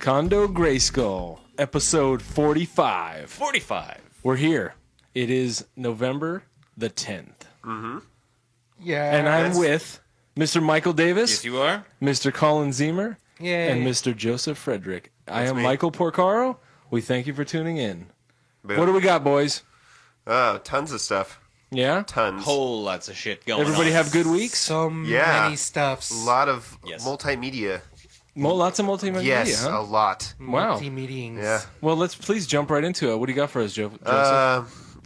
Condo Grayskull, episode 45. 45. We're here. It is November the 10th. Mm-hmm. Yeah. And I'm with Mr. Michael Davis, Yes, you are. Mr. Colin Zemer, Yay. and Mr. Joseph Frederick. I am me. Michael Porcaro. We thank you for tuning in. Boom. What do we got, boys? Tons of stuff. Yeah? Tons. Whole lots of shit going on. Everybody have good weeks? So many stuffs. A lot of Yes. multimedia. Lots of multimedia, Yes, huh? a lot. Wow. Multi-meetings. Yeah. Well, let's please jump right into it. What do you got for us, Joseph?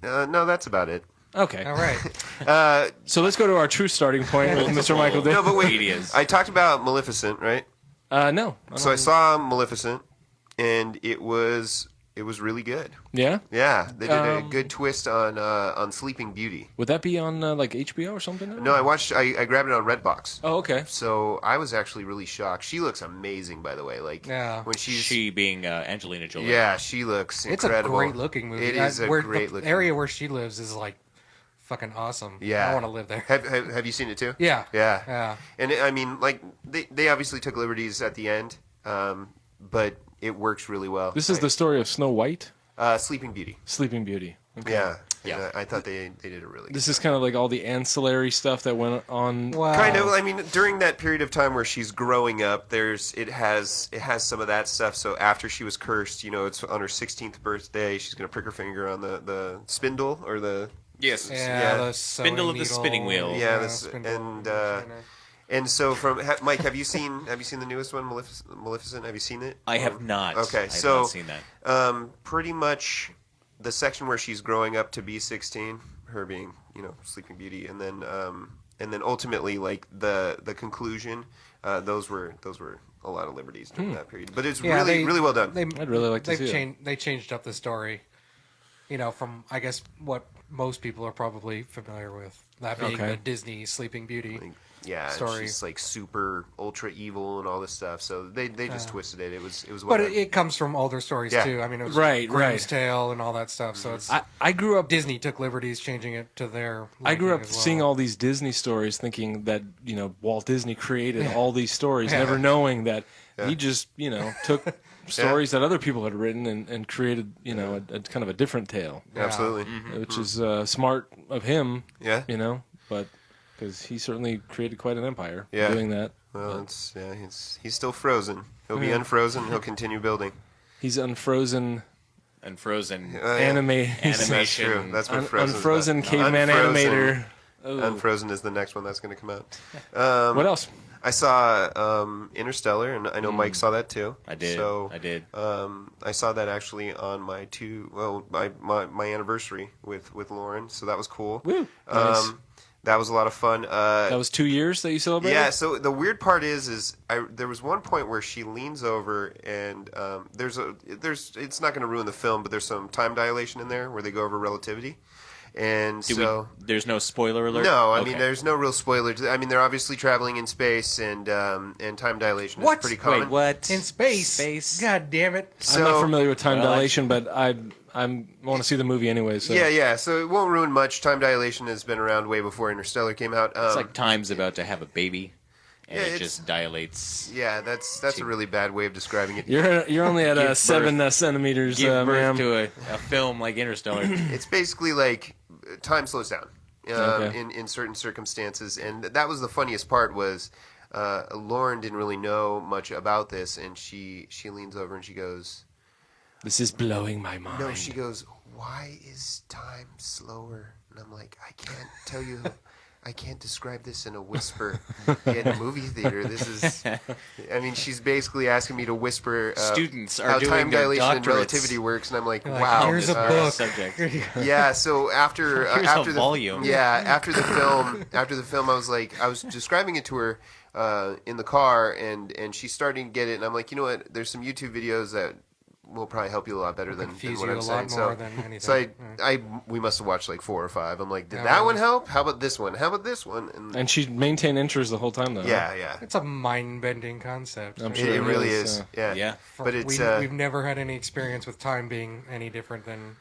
No, that's about it. Okay. All right. So let's go to our true starting point with Mr. Michael Davis. No, but wait. Medias. I talked about Maleficent, right? No. So I saw Maleficent, and it was really good. Yeah? Yeah, they did a good twist on Sleeping Beauty. Would that be on like HBO or something? No, I grabbed it on Redbox. Oh, okay. So I was actually really shocked. She looks amazing, by the way. Like Yeah. when she's She being Angelina Jolie. yeah, she looks It's incredible. a great looking movie. It is a great the looking area where she lives is like fucking awesome. Yeah, I want to live there. Have you seen it too? Yeah. Yeah. Yeah. And I mean, like they obviously took liberties at the end, but it works really well. This is the story of Snow White, Sleeping Beauty. Sleeping Beauty. Okay. Yeah. Yeah. And I thought they did it really good. This is kind of like all the ancillary stuff that went on. Wow. Kind of. I mean, during that period of time where she's growing up, it has some of that stuff. So after she was cursed, it's on her 16th birthday. She's gonna prick her finger on the spindle or the Yes. Yeah. Yeah. The Spindle of the sewing spinning needle. wheel. Yeah, spindle. and so Mike, have you seen the newest one, Maleficent? Have you seen it? I have not. Okay, I have so not seen that. Pretty much the section where she's growing up to be 16, her being Sleeping Beauty, and then ultimately like the conclusion, those were a lot of liberties during that period. But it's really well done. I'd really like to see it. They changed up the story. From I guess what most people are probably familiar with, that being Okay. the Disney Sleeping Beauty. Yeah, and story. she's like super ultra evil and all this stuff. So they just twisted it. It was well But done. it comes from older stories Yeah. too. I mean, it was Right, Grimm's right. Tale and all that stuff. So it's I grew up. Disney took liberties changing it to their. I grew up liking as well. seeing all these Disney stories, thinking that Walt Disney created all these stories, Yeah. never knowing that he just took stories that other people had written and created a kind of a different tale, Absolutely. which is smart of him. Yeah. But because he certainly created quite an empire Yeah. doing that. Well, he's still frozen. He'll be unfrozen. He'll continue building. He's unfrozen And Frozen animation. That's true. That's what Frozen's Unfrozen about. caveman Unfrozen. animator. Unfrozen is the next one that's going to come out. What else? I saw Interstellar, and I know Mike saw that too. I did. So I did. I saw that actually on my my anniversary with Lauren. So that was cool. Woo. Nice. That was a lot of fun. That was 2 years that you celebrated? Yeah. So the weird part is there was one point where she leans over and it's not going to ruin the film, but there's some time dilation in there where they go over relativity. And there's no spoiler alert? no, I Okay. mean there's no real spoiler. I mean they're obviously traveling in space, and time dilation What? is pretty common. Wait, what? in space. Space? God damn it! I'm not familiar with time Well, dilation, but I want to see the movie anyway. So. Yeah. So it won't ruin much. Time dilation has been around way before Interstellar came out. It's like time's about to have a baby, and Yeah, it it's- just dilates. yeah, that's a really bad way of describing it. You're only at Give 7 centimeters, Give ma'am. birth to a film like Interstellar. It's basically like time slows down Okay. in certain circumstances, and that was the funniest part. Was Lauren didn't really know much about this, and she leans over and she goes, This is blowing my mind. "No," she goes, "Why is time slower?" And I'm like, "I can't tell you." I can't describe this in a whisper in a movie theater. This is, I mean, she's basically asking me to whisper Students are how doing time their dilation and doctorates. relativity works, and I'm like, You're like, wow. here's a this- book. Subject. Yeah, so after Here's after a the volume. after the film, I was describing it to her in the car, and she's starting to get it, and I'm like, you know what? There's some YouTube videos that will probably help you a lot better than Confuse what you I'm a saying. lot more So, than anything. so we must have watched like 4 or 5. I'm like, did Yeah, that one really. help? How about this one? How about this one? And she maintained interest the whole time, though. yeah. It's a mind-bending concept. I'm It, sure it it really is, is. Yeah. Yeah. But it's we've never had any experience with time being any different than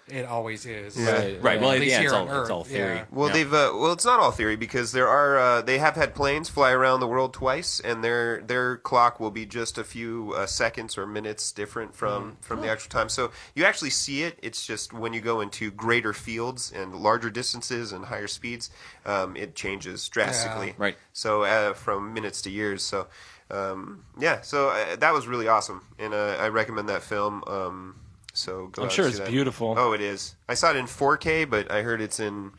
it always is. Right. Right. Well, At least yeah, here it's on all, it's all Earth, theory. yeah. Well, Yeah. they've well, it's not all theory because they have had planes fly around the world twice, and their clock will be just a few seconds or minutes different from the actual time. So you actually see it. It's just when you go into greater fields and larger distances and higher speeds, it changes drastically. Yeah. Right. So from minutes to years. So that was really awesome, and I recommend that film. So go I'm out sure and it's see that. beautiful. Oh, it is. I saw it in 4K, but I heard it's in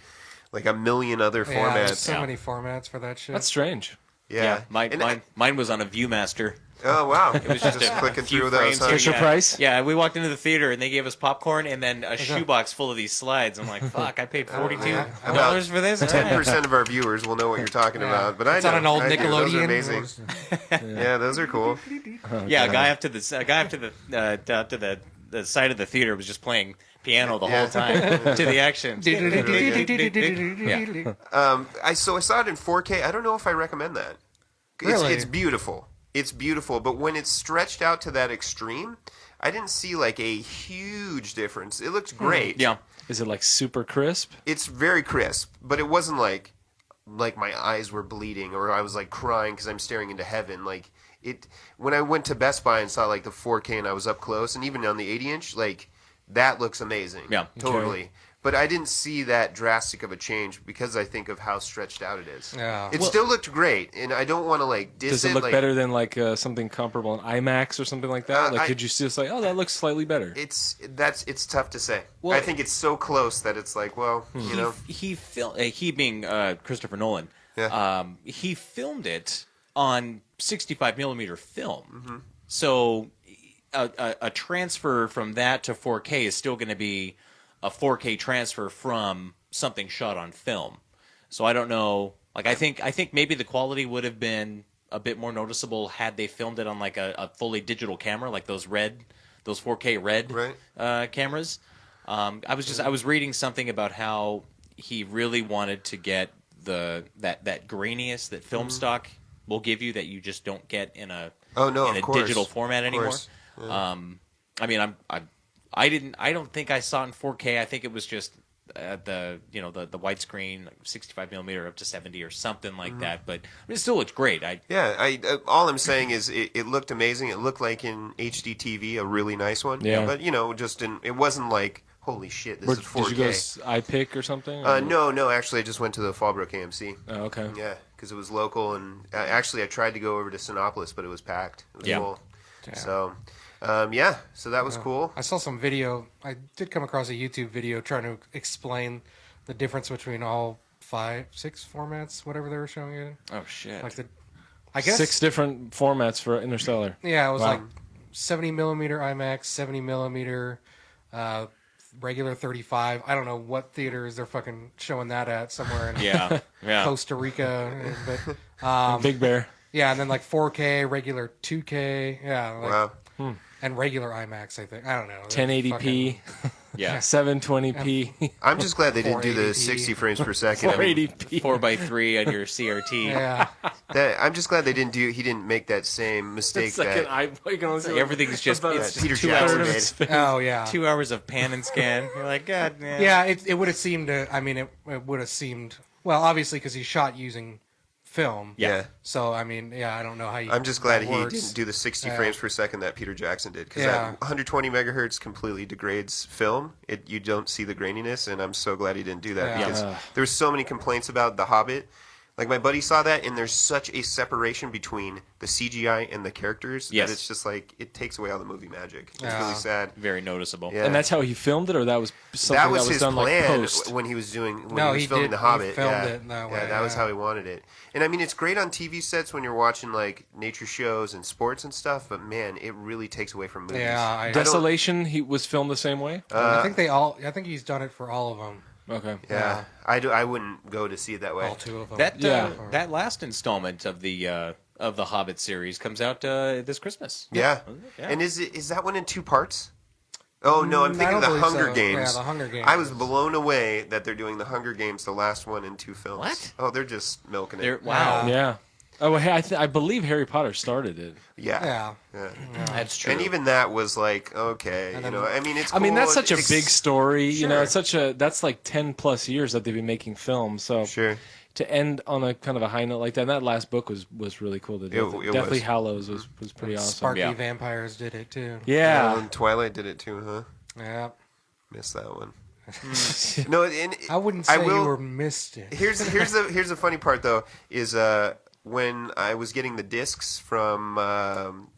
like a million other Yeah, there's formats. so Yeah. many formats for that shit. That's strange. Yeah. And Mine was on a ViewMaster. oh wow! It was just a clicking few through those. frames Huh? Fisher Yeah. Price? Yeah, we walked into the theater and they gave us popcorn and then a shoebox full of these slides. I'm like, fuck, I paid $42 for this? All right. 10% of our viewers will know what you're talking about, but I It's know. on an old I do. Those are Nickelodeon. amazing. Yeah, those are cool. Yeah, a guy up to the side of the theater was just playing piano the whole time to the action. Yeah. I saw it in 4K. I don't know if I recommend that. Really? It's beautiful. It's beautiful, but when it's stretched out to that extreme, I didn't see like a huge difference. It looked great. Yeah. Is it like super crisp? It's very crisp, but it wasn't like my eyes were bleeding or I was like crying because I'm staring into heaven. Like it when I went to Best Buy and saw like the 4K and I was up close, and even on the 80-inch, like that looks amazing. Yeah. Totally. Okay. But I didn't see that drastic of a change because I think of how stretched out it is. Yeah. It Well- still looked great, and I don't want to like diss Does it look like, better than like something comparable in IMAX or something like that? Like, I- could you still say, "Oh, that looks slightly better"? It's tough to say. Well- I think it's so close that it's like, well, you know, He being Christopher Nolan, Yeah. he filmed it on 65 millimeter film. Mm-hmm. So a transfer from that to 4K is still going to be a 4K transfer from something shot on film. So I don't know. Like I think maybe the quality would have been a bit more noticeable had they filmed it on like a fully digital camera, like those 4K red Right. cameras. I was reading something about how he really wanted to get that graininess that film stock will give you that you just don't get in a of course. digital format Of anymore. course. I mean, I don't think I saw it in 4K. I think it was just the widescreen, like 65 millimeter up to 70 or something like that. But it still looks great. All I'm saying is it looked amazing. It looked like in HD TV, a really nice one. Yeah. But it wasn't like holy shit, this is 4K. Did you go iPick or something? No. Actually, I just went to the Fallbrook AMC. Oh, okay. Yeah, because it was local, and actually, I tried to go over to Sinopolis, but it was packed. It was Yeah. full. Damn. So, so that was cool. I saw some video. I did come across a YouTube video trying to explain the difference between all 6 formats, whatever they were showing it in. Oh shit! Like I guess 6 different formats for Interstellar. Yeah, it was Wow. like 70 millimeter IMAX, 70 millimeter, regular 35. I don't know what theaters they're fucking showing that at, somewhere in yeah. Costa Rica. But Big Bear. yeah, and then like 4K, regular 2K. Yeah, like, Wow. and regular IMAX. I think I don't know. They're 1080p, Yeah. 720p, I'm just glad they didn't do the 480p. 60 frames per second. I mean, 480p. 4x3 on your CRT. Yeah, I'm just glad he didn't make that same mistake It's like that an eye. You can only see Everything's just about it's Peter just 2 Jackson hours, did. his face. oh yeah, 2 hours of pan and scan. You're like, God, man. yeah. It would have seemed. I mean, it would have seemed. Well, obviously, because he shot using film. Yeah. So I mean, yeah, I don't know how you. I'm just glad that he works. didn't do the 60 Yeah. frames per second that Peter Jackson did, because Yeah. that 120 megahertz completely degrades film. You don't see the graininess, and I'm so glad he didn't do that, Yeah. because Yeah. there's so many complaints about The Hobbit. Like, my buddy saw that, and there's such a separation between the CGI and the characters Yes. that it's just like, it takes away all the movie magic. It's Yeah. really sad. Very noticeable. Yeah. And that's how he filmed it, or that was something That was his done plan like post. when he was doing No, he was he filming did- The he Hobbit. filmed yeah. it that way, that was yeah. how he wanted it. And I mean, it's great on TV sets when you're watching like nature shows and sports and stuff, but man, it really takes away from movies. Yeah, I don't- Desolation, he was filmed the same way. I think they all. I think he's done it for all of them. Okay. Yeah, I wouldn't go to see it that way. All 2 of them. That last installment of the Hobbit series comes out this Christmas. Yeah. Yeah. And is that one in 2 parts? Oh no, I'm I thinking don't the believe Hunger so. Games. Yeah, the Hunger Games. I was blown away that they're doing the Hunger Games, the last one in 2 films. What? Oh, they're just milking it. Wow. Yeah. Oh, I believe Harry Potter started it. Yeah. That's true. And even that was like, okay, And you then- know, I mean, it's I mean, cool. that's such a big story. You know, Sure. that's like 10 plus years that they've been making films. So Sure. to end on a kind of a high note like that, and that last book was really cool. It Deathly was. Hallows was pretty awesome. Sparky Yeah. Vampires did it too. Yeah. Twilight did it too, huh? Yeah. Missed that one. No, and I wouldn't say will, you were missed it. Here's the funny part though is when I was getting the discs from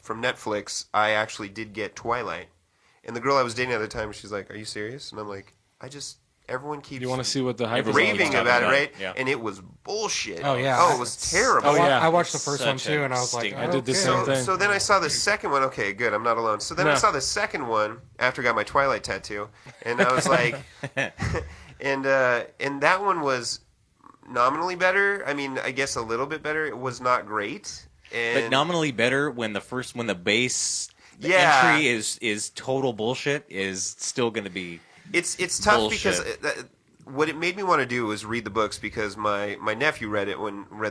Netflix, I actually did get Twilight, and the girl I was dating at the time, she's like, "Are you serious?" And I'm like, everyone keeps You want to see what the hype is raving all about it, about. right? Yeah. And it was bullshit. Oh, yeah. Oh, it was terrible. Oh, yeah. I watched the first one Such a too, and I was like, stinker. I did the okay. same thing. So then I saw the second one. Okay, good. I'm not alone. So then I No. saw the second one after I got my Twilight tattoo, and I was like, and that one was nominally better. I mean, I guess a little bit better. It was not great. And But nominally better when the base Yeah. entry is total bullshit is still going to be. it's tough bullshit. because what it made me want to do was read the books because my nephew read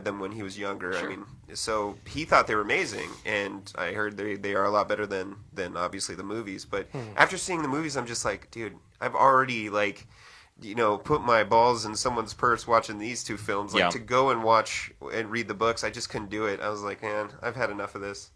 them when he was younger. Sure. I mean, so he thought they were amazing, and I heard they are a lot better than obviously the movies. But after seeing the movies, I'm just like, dude, I've already put my balls in someone's purse watching these two films. Like Yeah. to go and watch and read the books, I just couldn't do it. I was like, man, I've had enough of this.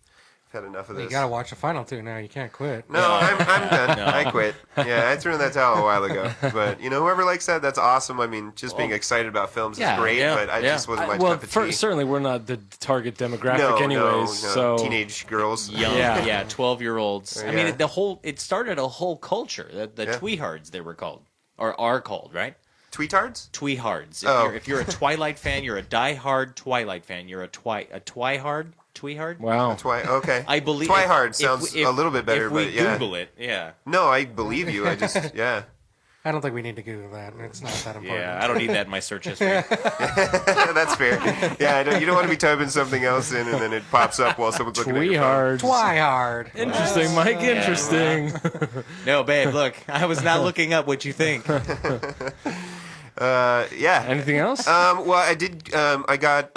You gotta watch the final two now. You can't quit. No, I'm done. I quit. Yeah, I threw in that towel a while ago. But whoever likes that, that's awesome. I mean, just being excited about films yeah, is great. yeah, But I yeah. just wasn't my Well, cup of tea. certainly we're not the target demographic, no, anyways. no, So teenage girls. Young, Yeah. yeah, 12-year-olds. I Yeah. mean, it started a whole culture. The Yeah. Tweehards, they were called, or are called, right? Tweetards? Tweehards. Oh. If you're a Twilight fan, you're a diehard Twilight fan. You're a Twihard. Tweehard. wow. That's why. Okay. I believe Twihard sounds a little bit better, If we but yeah. Google it, yeah, No, I believe you. I just yeah. I don't think we need to Google that. It's not that important. yeah. I don't need that in my search history. That's fair. Yeah, you don't want to be typing something else in and then it pops up while someone's looking at your phone. Tweehards. Twihard. Interesting, Mike. Interesting. No, babe, look, I was not looking up what you think. Yeah. Anything else? Well, I did. I got.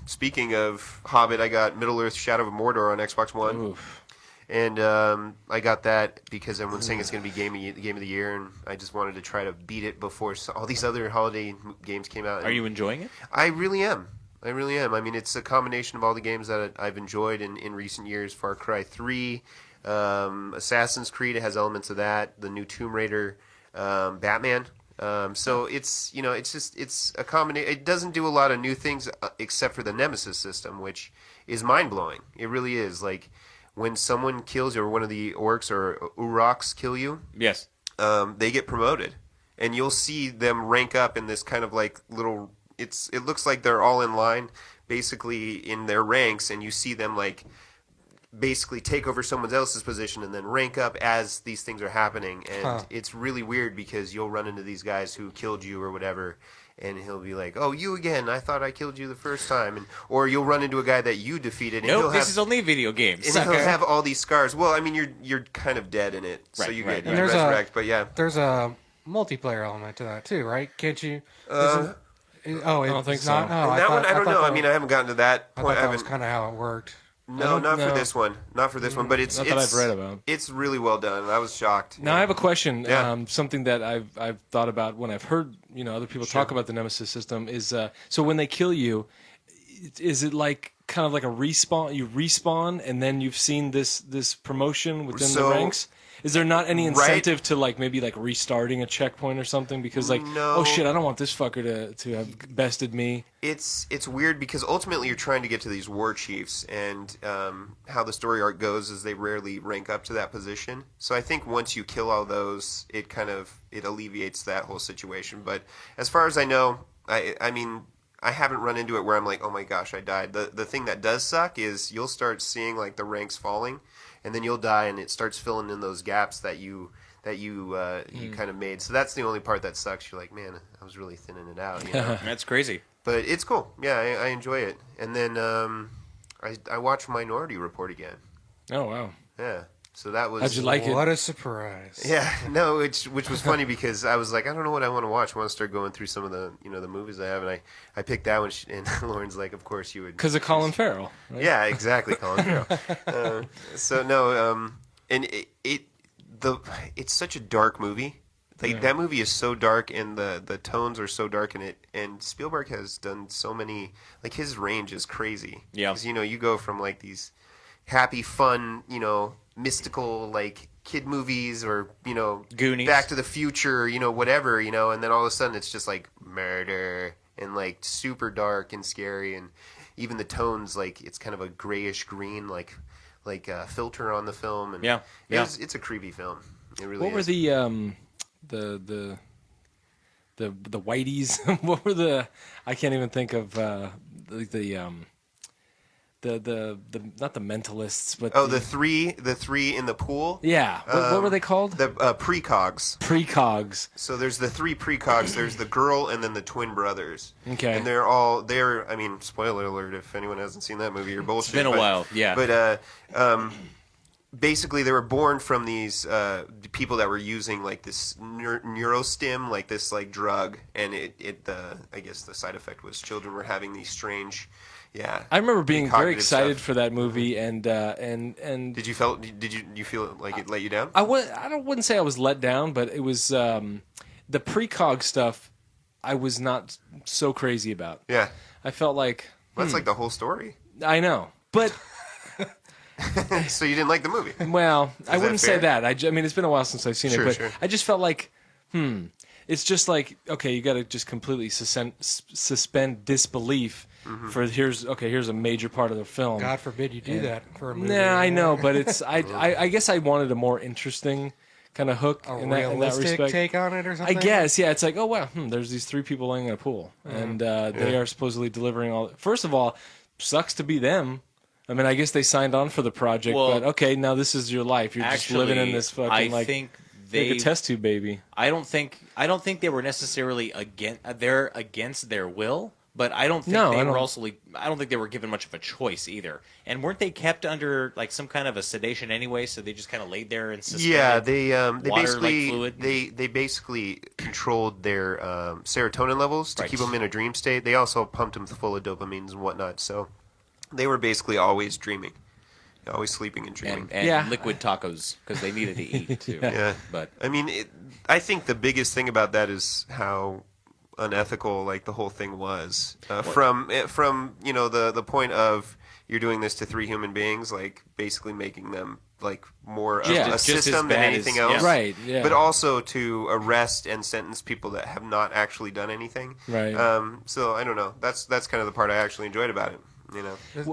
Speaking of Hobbit, I got Middle Earth: Shadow of Mordor on Xbox One, Oof. and I got that because everyone's saying it's going to be game of the year, and I just wanted to try to beat it before all these other holiday games came out. Are you enjoying it? I really am. I mean, it's a combination of all the games that I've enjoyed in recent years. Far Cry 3, Assassin's Creed. It has elements of that. The new Tomb Raider, Batman. So it's it's a combination. It doesn't do a lot of new things except for the Nemesis system, which is mind blowing. It really is. Like when someone kills you, or one of the orcs or Uroks kill you, Yes. they get promoted, and you'll see them rank up in this kind of like little. It looks like they're all in line, basically in their ranks, and you see them like basically take over someone else's position and then rank up as these things are happening. And it's really weird because you'll run into these guys who killed you or whatever, and he'll be like, "Oh, you again? I thought I killed you the first time." Or you'll run into a guy that you defeated, and Nope, this is only video games. and he'll have all these scars. Well, I mean, you're kind of dead in it, so Right, you right, get right. you There's resurrect. But yeah, There's a multiplayer element to that too, right? Can't you? I don't think so. not. Oh, and that one, I don't know. I thought mean, I haven't gotten to that I point. thought I that was haven't. kind of how it worked. No, not for know. this one. Not for this one. But it's Not that I've read about. It's really well done. I was shocked. Now I have a question. Yeah. Something that I've thought about when I've heard other people talk about the Nemesis system is so when they kill you, is it like kind of like a respawn? You respawn and then you've seen this promotion within the So- ranks. Is there not any Right. incentive to like maybe like restarting a checkpoint or something? Because like, No. oh shit, I don't want this fucker to have bested me. It's weird because ultimately you're trying to get to these war chiefs, and how the story arc goes is they rarely rank up to that position. So I think once you kill all those, it alleviates that whole situation. But as far as I know, I mean, I haven't run into it where I'm like, oh my gosh, I died. The thing that does suck is you'll start seeing like the ranks falling, and then you'll die, and it starts filling in those gaps that you kind of made. So that's the only part that sucks. You're like, man, I was really thinning it out. You know? That's crazy. But it's cool. Yeah, I enjoy it. And then I watched Minority Report again. Oh wow. Yeah. So that was How'd you like it? What a surprise! Yeah, no, which was funny because I was like, I don't know what I want to watch. I want to start going through some of the the movies I have, and I picked that one. And Lauren's like, of course you would, Because of Colin Farrell. Right? Yeah, exactly, Colin Farrell. So no, and it's such a dark movie. Like that movie is so dark, and the tones are so dark in it. And Spielberg has done so many. Like his range is crazy. Yeah, because you go from like these happy, fun, mystical like kid movies, or Goonies, Back to the Future, whatever, and then all of a sudden it's just like murder and like super dark and scary, and even the tones, like it's kind of a grayish green, like filter on the film, and it's a creepy film. It really. What were the whiteys? What were the? I can't even think of the not the mentalists, but the three in the pool. Yeah, what were they called? The precogs. Precogs. So there's the three precogs. There's the girl and then the twin brothers. Okay. And they're. I mean, spoiler alert if anyone hasn't seen that movie, you're bullshit. It's been a while, yeah. But basically, they were born from these people that were using like this neurostim, like this like drug, and I guess the side effect was children were having these strange. Yeah, I remember being very excited stuff. for that movie, and Did you feel like it let you down? I wouldn't say I was let down, but it was the precog stuff. I was not so crazy about. Yeah, I felt like that's like the whole story. I know, but so you didn't like the movie? well, I wouldn't say fair? that. I mean, it's been a while since I've seen it, but Sure. I just felt like it's just like, okay, you got to just completely suspend disbelief. For here's a major part of the film. God forbid you do that for a movie. Nah, I know, but it's I guess I wanted a more interesting kind of hook A in that realistic respect. take on it or something? I guess, yeah. It's like, oh wow, there's these three people laying in a pool, and they are supposedly delivering all. First of all, sucks to be them. I mean, I guess they signed on for the project, but okay, now this is your life. You're just living in this fucking I think they like a test tube baby. I don't think they were necessarily against their will. But I don't think I don't think they were given much of a choice either. And weren't they kept under like some kind of a sedation anyway? So they just kind of laid there and suspended. Yeah, they basically fluid. they basically controlled their serotonin levels to keep them in a dream state. They also pumped them full of dopamines and whatnot. So they were basically always dreaming, always sleeping and dreaming. And liquid tacos because they needed to eat too. Yeah, but I mean, I think the biggest thing about that is how unethical like the whole thing was from the point of you're doing this to three human beings, like basically making them like more of a system than anything else, right? Yeah, but also to arrest and sentence people that have not actually done anything, right? So I don't know. That's kind of the part I actually enjoyed about it.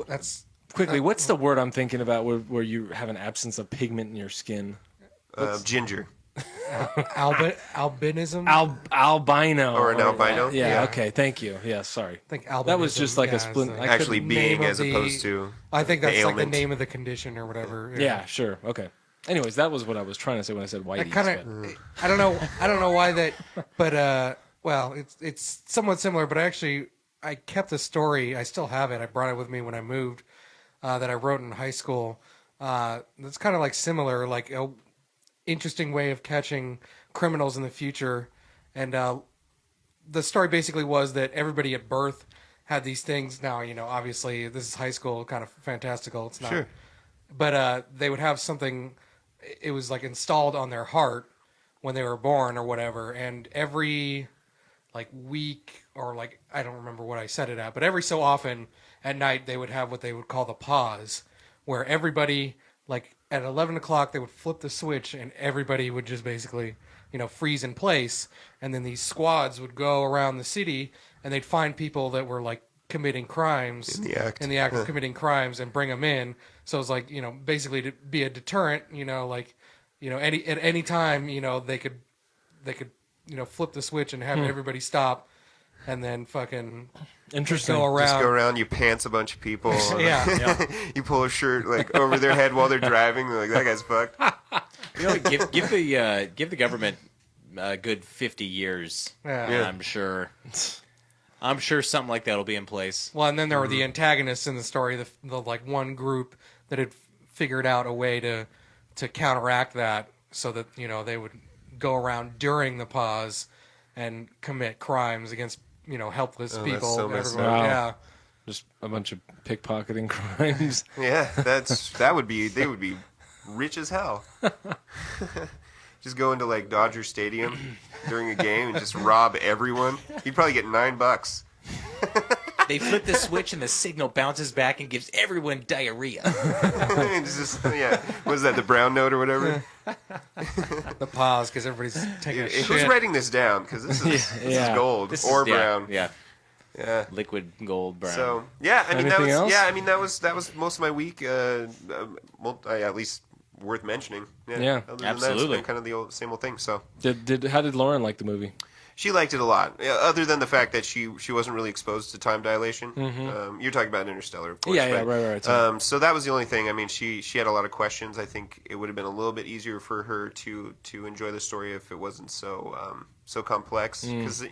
That's Quickly, what's the word I'm thinking about where you have an absence of pigment in your skin? Ginger. albinism. Albino. Or an albino. Yeah, okay, thank you. Yeah, sorry. I think albinism. That was just like a is splint. the I Actually couldn't- being name of as the- opposed to I think that's like the ailment. name of the condition or whatever. Yeah, sure. Okay. Anyways, that was what I was trying to say when I said whitey. I don't know why that, but well, it's somewhat similar. But I kept the story. I still have it. I brought it with me when I moved. That I wrote in high school. That's kind of like similar, like a interesting way of catching criminals in the future. And the story basically was that everybody at birth had these things. Now, obviously this is high school, kind of fantastical. It's not. Sure. But they would have something. It was like installed on their heart when they were born or whatever. And every like week or like I don't remember what I set it at, but every so often at night they would have what they would call the pause, where everybody like at 11 o'clock they would flip the switch and everybody would just basically freeze in place, and then these squads would go around the city and they'd find people that were like committing crimes in the act of committing crimes and bring them in. So it's like basically to be a deterrent, at any time they could flip the switch and have everybody stop, and then fucking Interesting. go around. Just go around, you pants a bunch of people. Yeah. You pull a shirt like over their head while they're driving. They're like, that guy's fucked. Give the government a good 50 years. Yeah. And I'm sure something like that will be in place. Well, and then there were the antagonists in the story, the like one group that had figured out a way to to counteract that, so that they would go around during the pause and commit crimes against helpless that's people. so messed everywhere. up. Wow. Yeah. Just a bunch of pickpocketing crimes. Yeah, they would be rich as hell. Just go into like Dodger Stadium during a game and just rob everyone. You'd probably get $9. They flip the switch and the signal bounces back and gives everyone diarrhea. It's just, yeah. What is that, the brown note or whatever? The pause because everybody's taking a shit. Who's writing this down? Because this is gold This or is, brown. Yeah. Yeah. Liquid gold brown. So yeah, I mean Anything else? that was most of my week. At least worth mentioning. Yeah. Other than Absolutely. That, it's been kind of the same old thing. So How did Lauren like the movie? she liked it a lot. Yeah, other than the fact that she wasn't really exposed to time dilation. You're talking about Interstellar, of course. Yeah, right. So that was the only thing. I mean, she had a lot of questions. I think it would have been a little bit easier for her to enjoy the story if it wasn't so complex. Because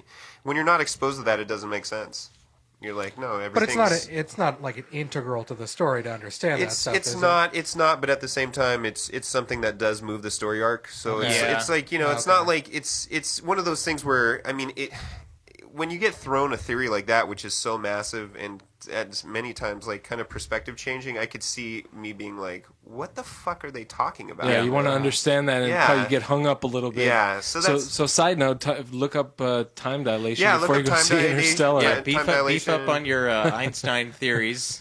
when you're not exposed to that, it doesn't make sense. You're like, no, But everything's... it's not like an integral to the story to understand that stuff. It's not, but at the same time, it's something that does move the story arc. So Okay. it's like, it's not like it's one of those things where, I mean, when you get thrown a theory like that, which is so massive and at many times like kind of perspective changing, I could see me being like, what the fuck are they talking about? Yeah, you want to understand that and probably get hung up a little bit. Yeah, so that's... So side note, look up time dilation Yeah, before look you up go time see dilation. Interstellar. Yeah. beef time up dilation. on your Einstein theories.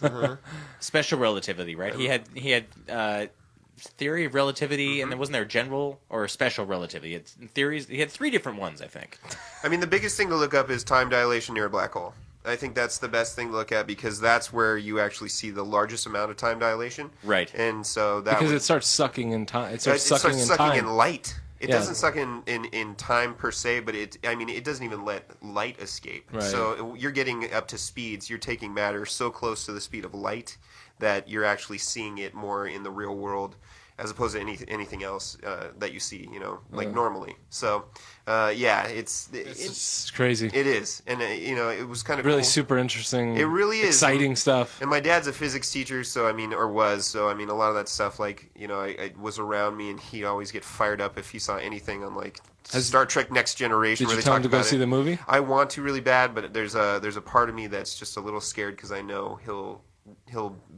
Special relativity, right? He had theory of relativity, and then wasn't there general or special relativity? It's theories. He had 3 different ones, I think. I mean, the biggest thing to look up is time dilation near a black hole. I think that's the best thing to look at because that's where you actually see the largest amount of time dilation. Right. And so that Because it starts sucking in time. It starts it starts sucking in sucking time. in light. It Yeah. doesn't suck in time per se, but it doesn't even let light escape. Right. So you're getting up to speeds. You're taking matter so close to the speed of light that you're actually seeing it more in the real world as opposed to anything else that you see, like normally. So, It's crazy. it is, and it was kind of Really cool. super interesting. It really is exciting stuff. And my dad's a physics teacher, so a lot of that stuff, like, I was around me, and he'd always get fired up if he saw anything on like Star Trek Next Generation. Did where you they tell him talked to go about see it. the movie? I want to really bad, but there's a part of me that's just a little scared because I know he'll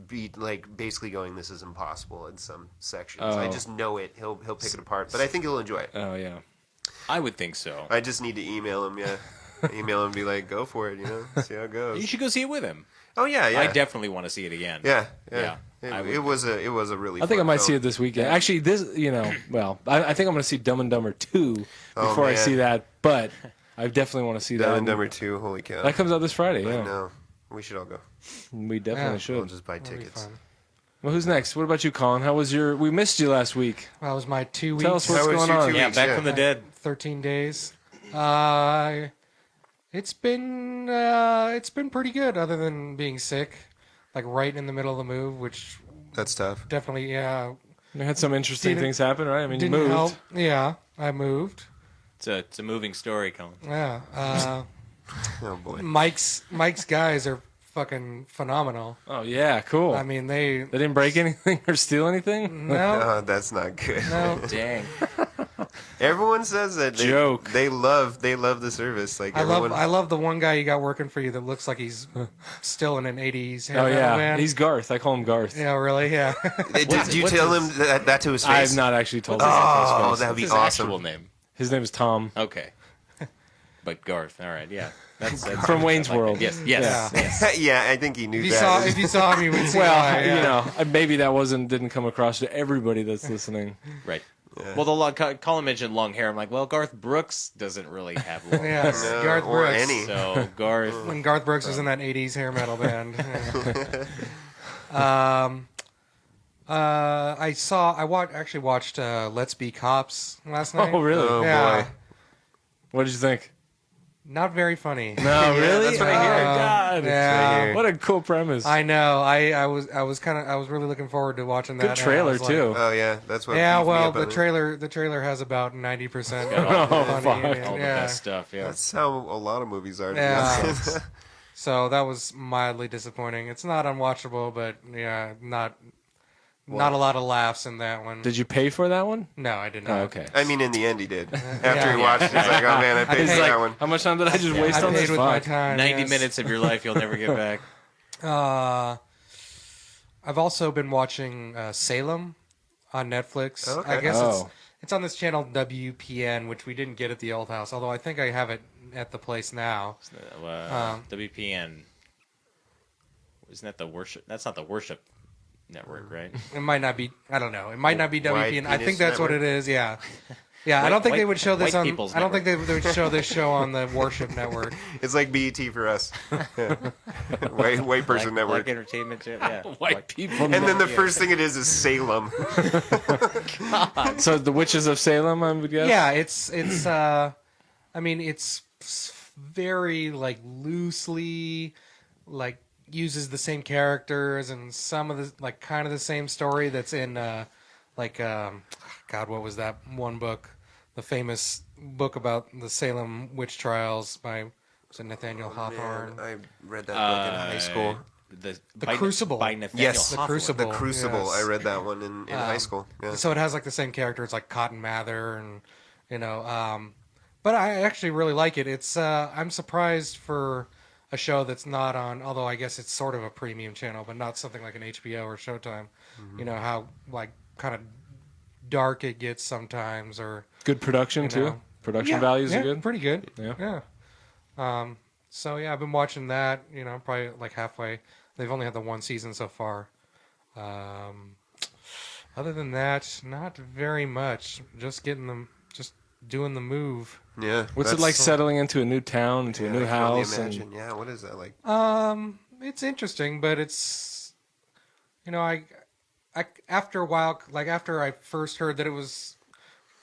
be like basically going, this is impossible in some sections. I just know it. He'll pick it apart, but I think he'll enjoy it. Oh yeah. I would think so. I just need to email him. Yeah, email him and be like, go for it. See how it goes. You should go see it with him. Oh yeah. I definitely want to see it again. Yeah. I would It was a really. I think I fun might film. see it this weekend. Actually, I think I'm going to see Dumb and Dumber 2 before I man. see that. But I definitely want to see Dumb that. and Dumber 2. Holy cow! That comes out this Friday. I Yeah, know. We should all go. we definitely Yeah. should. We'll just buy That'll be tickets. fun. Well, who's next? What about you, Colin? How was your? We missed you last week. That was my 2 weeks. Tell us what's How was going your on. 2 Yeah, weeks? back from the dead. 13 days. It's been pretty good, other than being sick, like right in the middle of the move, which That's tough. definitely You had some interesting Didn't- things happen, right? I mean, you didn't moved. help. Yeah, I moved. It's a moving story, Colin. Yeah, Oh boy. Mike's guys are fucking phenomenal. Oh yeah, cool. I mean, they They didn't break anything or steal anything. no, Oh, that's not good. no. Dang. Everyone says that Joke. they love the service. Like I everyone, love the one guy you got working for you that looks like he's still in an '80s hair Oh metal yeah, band. he's Garth. I call him Garth. Yeah, really? Yeah. Did you what's tell his- him that to his face? I have not actually told him. Oh, his that would be His awesome. actual name. His name is Tom. Okay. But Garth. All right. Yeah. That's From Wayne's I like World. that. Yes. Yes. Yeah. yes. Yeah, I think he knew If that. you saw him, you would see Well, why. Yeah. maybe that didn't come across to everybody that's listening. Right. Well, Colin mentioned long hair. I'm like, well, Garth Brooks doesn't really have long hair. Yes, No, Garth or Brooks. any. So Garth. When Garth Brooks was in that '80s hair metal band. Yeah. I watched Let's Be Cops last night. Oh really? Oh, Yeah. boy. What did you think? Not very funny. No, really? that's what I Oh, hear. God. Yeah. What a cool premise. I know. I was really looking forward to watching that. Good and I trailer was like- too. Oh yeah, that's what. Yeah, beefed me well, up the on it. trailer has about 90% Oh, funny. fuck. and, All the yeah. best stuff. Yeah. That's how a lot of movies are. to be Yeah. honest. So that was mildly disappointing. It's not unwatchable, but yeah, not Not a lot of laughs in that one. Did you pay for that one? No, I did Oh, not. okay. I mean, in the end, he did. After Yeah. he watched it, he's like, "Oh man, I paid He's for like, that one." How much time did I just waste I on paid this? with my Fuck. time. 90 yes. minutes of your life you'll never get back. I've also been watching Salem on Netflix. Okay. I guess Oh. it's on this channel WPN, which we didn't get at the old house. Although I think I have it at the place now. WPN. Isn't that the worship? That's not the worship network, right? It might not be. I don't know. It might not be White WPN. I Penis think that's what Network? it is. Yeah. Yeah, I don't think they would show this White on. People's I don't think Network. they would show this show on the Worship Network. It's like BET for us. Yeah. White person network. Black entertainment. Yeah. White people. And then the first thing it is Salem. So the Witches of Salem, I would guess. Yeah, it's. I mean, it's very like loosely, like uses the same characters and some of the like kind of the same story that's in God, what was that one book? The famous book about the Salem witch trials by was it Nathaniel Hawthorne? Man, I read that book in high school. The Crucible. by Nathaniel Yes, The Hawthorne. Crucible. The Crucible. Yes. I read that one in high school. Yeah. So it has like the same character. It's like Cotton Mather, and but I actually really like it. It's I'm surprised for a show that's not on. Although I guess it's sort of a premium channel, but not something like an HBO or Showtime. Mm-hmm. You know how like kind of dark it gets sometimes, or Good production you too. know. Production values yeah, are good. pretty good. Yeah. Yeah. So yeah, I've been watching that. Probably like halfway. They've only had the one season so far. Other than that, not very much. Just doing the move. Yeah. What's it that's- like settling into a new town, into a Yeah, new I can only house? imagine. Yeah. What is that like? It's interesting, but it's, I after a while, like after I first heard that it was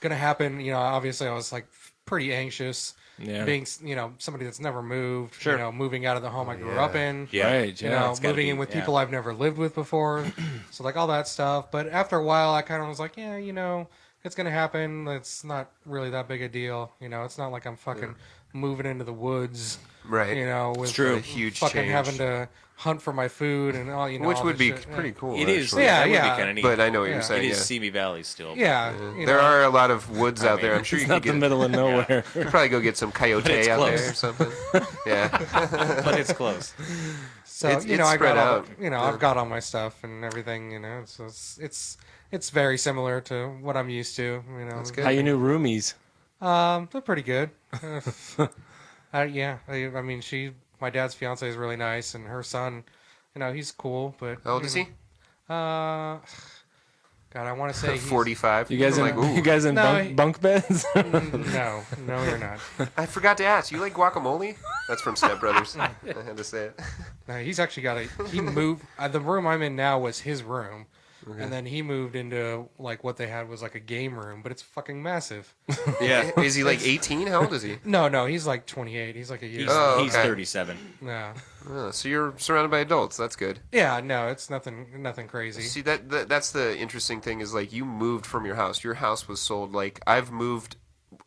gonna happen, obviously I was like pretty anxious. Yeah. Being, somebody that's never moved, Sure. moving out of the home I grew yeah. up in. Yeah. Right. Yeah. it's gotta Moving be- in with yeah. people I've never lived with before. So like all that stuff. But after a while I kind of was like, yeah, it's gonna happen. It's not really that big a deal. It's not like I'm fucking moving into the woods. Right. With true. A huge fucking change. having to hunt for my food and all, Which all would this be shit. pretty cool. It is. actually. Yeah, that would yeah. be kind of neat. But I know what Yeah. you're it saying. is Yeah. Simi Valley still. Yeah. There are a lot of woods out there. I'm sure you It's not could the get. middle of nowhere. You could probably go get some coyote it's out there close. or something. Yeah. but it's close. So It's I spread got all, out. I've got all my stuff and everything. So it's very similar to what I'm used to. That's good. How you new roomies? They're pretty good. Yeah. I mean, my dad's fiance is really nice, and her son, he's cool. But How old is he? God, I want to say he's, 45. You guys in like, ooh. you guys in No, bunk beds? No, you're not. I forgot to ask. You like guacamole? That's from Step Brothers. I had to say it. No, he's actually got he moved. The room I'm in now was his room. And then he moved into like what they had was like a game room, but it's fucking massive. Yeah. Is he like 18? How old is he? No, he's like 28. He's like a year. He's, Oh, he's okay. 37. Yeah. Oh, so you're surrounded by adults. That's good. Yeah, no, it's nothing crazy. See, that's the interesting thing is like you moved from your house. Your house was sold. Like I've moved